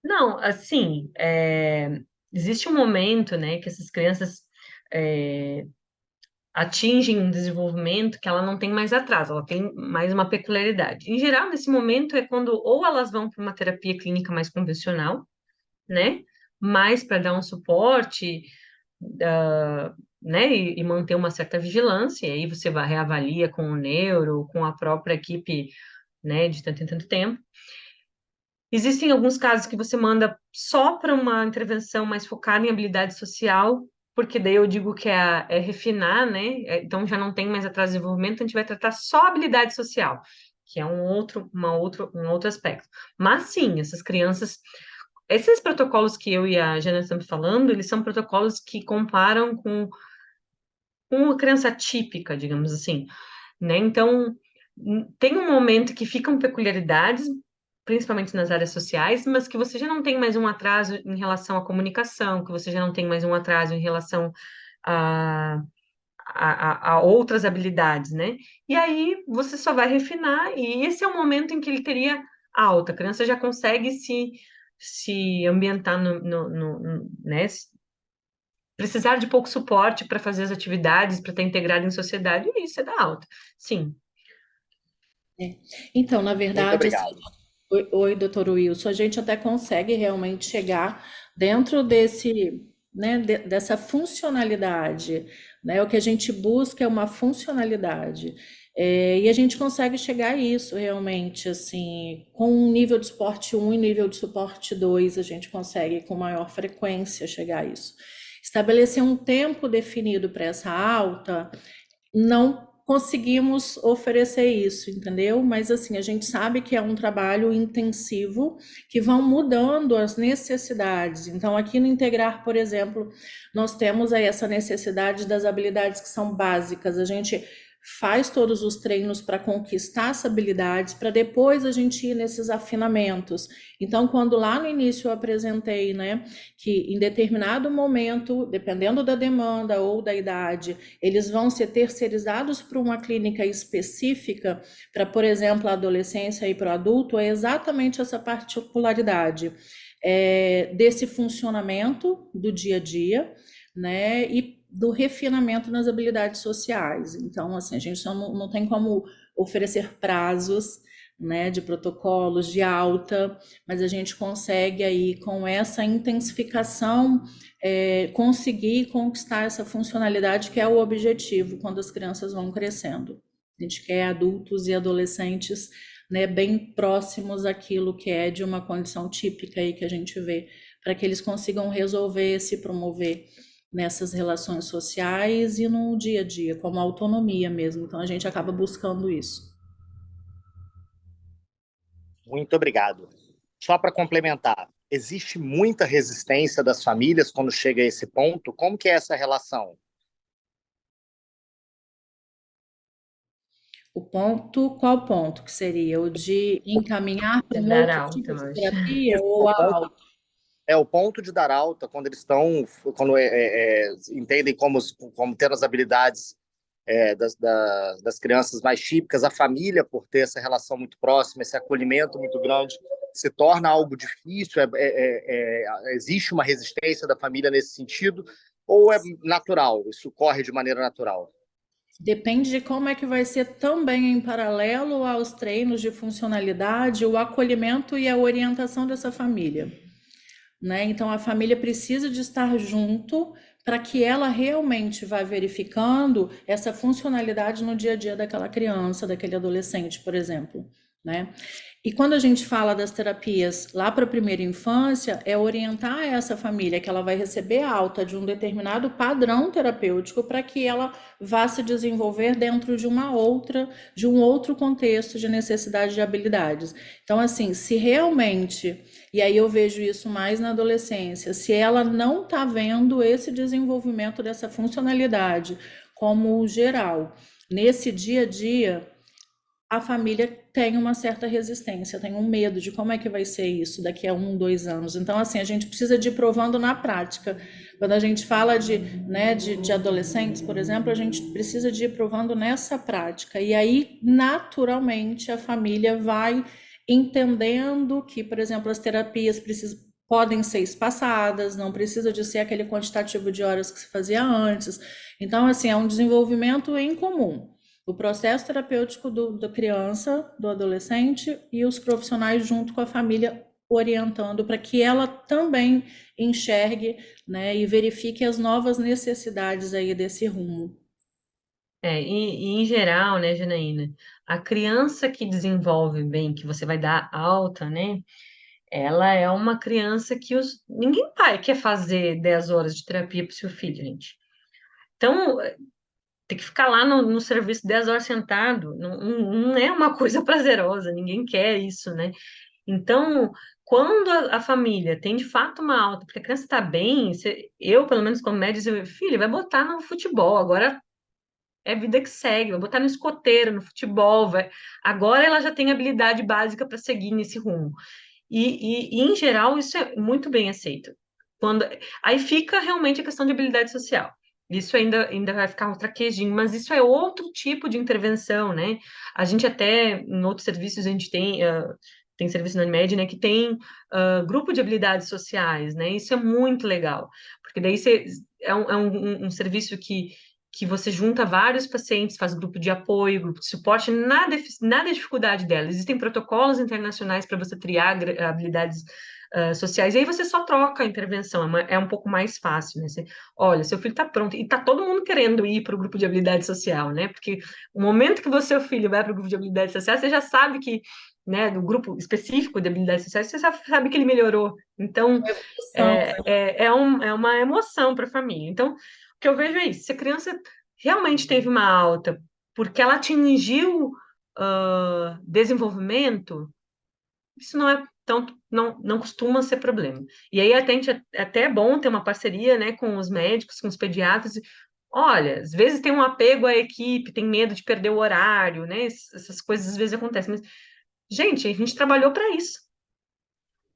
Speaker 2: Não, assim, existe um momento, né, que essas crianças é, atingem um desenvolvimento que ela não tem mais atraso, ela tem mais uma peculiaridade. Em geral, nesse momento é quando ou elas vão para uma terapia clínica mais convencional, né, mais para dar um suporte, né, e manter uma certa vigilância, e aí você vai reavalia com o neuro, com a própria equipe, né, de tanto em tanto tempo. Existem alguns casos que você manda só para uma intervenção mais focada em habilidade social, porque daí eu digo que é refinar, né? Então já não tem mais atraso de desenvolvimento, a gente vai tratar só habilidade social, que é um outro aspecto. Mas sim, essas crianças, esses protocolos que eu e a Jana estamos falando, eles são protocolos que comparam com uma criança típica, digamos assim, né? Então, tem um momento que ficam peculiaridades, principalmente nas áreas sociais, mas que você já não tem mais um atraso em relação à comunicação, que você já não tem mais um atraso em relação a, a outras habilidades, né? E aí você só vai refinar, e esse é o momento em que ele teria alta. A criança já consegue se ambientar né? Precisar de pouco suporte para fazer as atividades, para estar integrado em sociedade, e isso é da alta. Sim.
Speaker 5: Então, na
Speaker 6: Muito
Speaker 5: verdade, assim,
Speaker 6: obrigado.
Speaker 5: oi, doutor Wilson, a gente até consegue realmente chegar dentro né, dessa funcionalidade, né? O que a gente busca é uma funcionalidade. E a gente consegue chegar a isso realmente, assim, com um nível de suporte 1 e nível de suporte 2, a gente consegue com maior frequência chegar a isso. Estabelecer um tempo definido para essa alta, não conseguimos oferecer isso, entendeu? Mas assim, a gente sabe que é um trabalho intensivo que vão mudando as necessidades. Então, aqui no Integrar, por exemplo, nós temos aí essa necessidade das habilidades que são básicas. A gente faz todos os treinos para conquistar essas habilidades, para depois a gente ir nesses afinamentos. Então, quando lá no início eu apresentei, né, que em determinado momento, dependendo da demanda ou da idade, eles vão ser terceirizados para uma clínica específica, para, por exemplo, a adolescência e para o adulto, é exatamente essa particularidade desse funcionamento do dia a dia, né, e do refinamento nas habilidades sociais. Então, assim, a gente só não tem como oferecer prazos, né, de protocolos de alta, mas a gente consegue aí, com essa intensificação, conseguir conquistar essa funcionalidade que é o objetivo quando as crianças vão crescendo. A gente quer adultos e adolescentes, né, bem próximos àquilo que é de uma condição típica aí que a gente vê, para que eles consigam resolver, se promover nessas relações sociais e no dia a dia, como autonomia mesmo. Então a gente acaba buscando isso.
Speaker 6: Muito obrigado. Só para complementar, existe muita resistência das famílias quando chega a esse ponto? Como que é essa relação?
Speaker 5: Qual ponto que seria? O de encaminhar para
Speaker 2: De
Speaker 5: um
Speaker 2: dar
Speaker 5: outro
Speaker 2: alta,
Speaker 5: tipo
Speaker 2: eu
Speaker 5: de
Speaker 2: acho.
Speaker 5: terapia
Speaker 6: Isso,
Speaker 5: ou a alta?
Speaker 6: o ponto de dar alta, quando eles estão, quando entendem como ter as habilidades das crianças mais típicas, a família, por ter essa relação muito próxima, esse acolhimento muito grande, se torna algo difícil, existe uma resistência da família nesse sentido, ou é natural, isso corre de maneira natural?
Speaker 5: Depende de como é que vai ser também em paralelo aos treinos de funcionalidade, o acolhimento e a orientação dessa família, né? Então a família precisa de estar junto para que ela realmente vá verificando essa funcionalidade no dia a dia daquela criança, daquele adolescente, por exemplo, né? E quando a gente fala das terapias lá para a primeira infância, é orientar essa família que ela vai receber alta de um determinado padrão terapêutico para que ela vá se desenvolver dentro de de um outro contexto de necessidade de habilidades. Então, assim, se realmente, e aí eu vejo isso mais na adolescência, se ela não está vendo esse desenvolvimento dessa funcionalidade como geral, nesse dia a dia, a família tem uma certa resistência, tem um medo de como é que vai ser isso daqui a 1, 2 anos. Então, assim, a gente precisa de ir provando na prática. Quando a gente fala de adolescentes, por exemplo, a gente precisa de ir provando nessa prática. E aí, naturalmente, a família vai entendendo que, por exemplo, as terapias podem ser espaçadas, não precisa de ser aquele quantitativo de horas que se fazia antes. Então, assim, é um desenvolvimento em comum. O processo terapêutico da criança, do adolescente e os profissionais junto com a família orientando para que ela também enxergue, né, e verifique as novas necessidades aí desse rumo.
Speaker 2: E em geral, né, Janaína, a criança que desenvolve bem, que você vai dar alta, né, ela é uma criança que ninguém pai quer fazer 10 horas de terapia para o seu filho, gente. Então, ter que ficar lá no serviço 10 horas sentado não é uma coisa prazerosa, ninguém quer isso, né? Então, quando a família tem de fato uma alta, porque a criança está bem, eu, pelo menos, como médico, eu, filho, vai botar no futebol, agora é vida que segue, vai botar no escoteiro, no futebol, agora ela já tem habilidade básica para seguir nesse rumo. Em geral, isso é muito bem aceito. Quando, aí fica realmente a questão de habilidade social. Isso ainda vai ficar um traquejinho, mas isso é outro tipo de intervenção, né? A gente até, em outros serviços, a gente tem serviço na Unimed, né, que tem grupo de habilidades sociais, né? Isso é muito legal, porque daí um serviço que você junta vários pacientes, faz grupo de apoio, grupo de suporte, nada é dificuldade dela. Existem protocolos internacionais para você triar habilidades sociais, e aí você só troca a intervenção, é um pouco mais fácil, né? Olha, seu filho está pronto, e está todo mundo querendo ir para o grupo de habilidade social, né? Porque o momento que o seu filho vai para o grupo de habilidade social, você já sabe que, né, do grupo específico de habilidades sociais, você já sabe que ele melhorou. Então,
Speaker 5: São
Speaker 2: é uma emoção para a família. Então, o que eu vejo é isso, se a criança realmente teve uma alta porque ela atingiu desenvolvimento, isso não costuma ser problema. E aí até é bom ter uma parceria, né, com os médicos, com os pediatras. Olha, às vezes tem um apego à equipe, tem medo de perder o horário, né? Essas coisas às vezes acontecem. Mas, gente, a gente trabalhou para isso.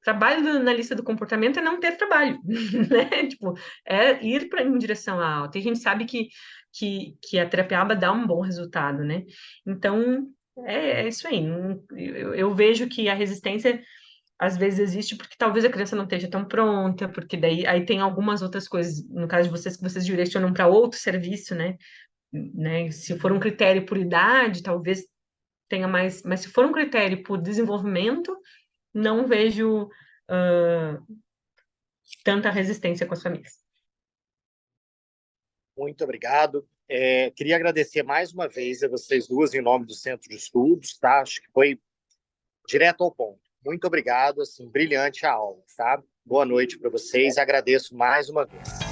Speaker 2: Trabalho na lista do comportamento é não ter trabalho, né? Tipo, é ir em direção à alta. E a gente sabe que a terapia ABA dá um bom resultado, né? Então, é isso aí. Eu vejo que a resistência às vezes existe porque talvez a criança não esteja tão pronta, porque daí aí tem algumas outras coisas, no caso de vocês, que vocês direcionam para outro serviço, né? Se for um critério por idade, talvez tenha mais, mas se for um critério por desenvolvimento, não vejo tanta resistência com as famílias.
Speaker 6: Muito obrigado. Queria agradecer mais uma vez a vocês duas em nome do Centro de Estudos, tá? Acho que foi direto ao ponto. Muito obrigado, assim, brilhante a aula, tá? Boa noite para vocês, agradeço mais uma vez.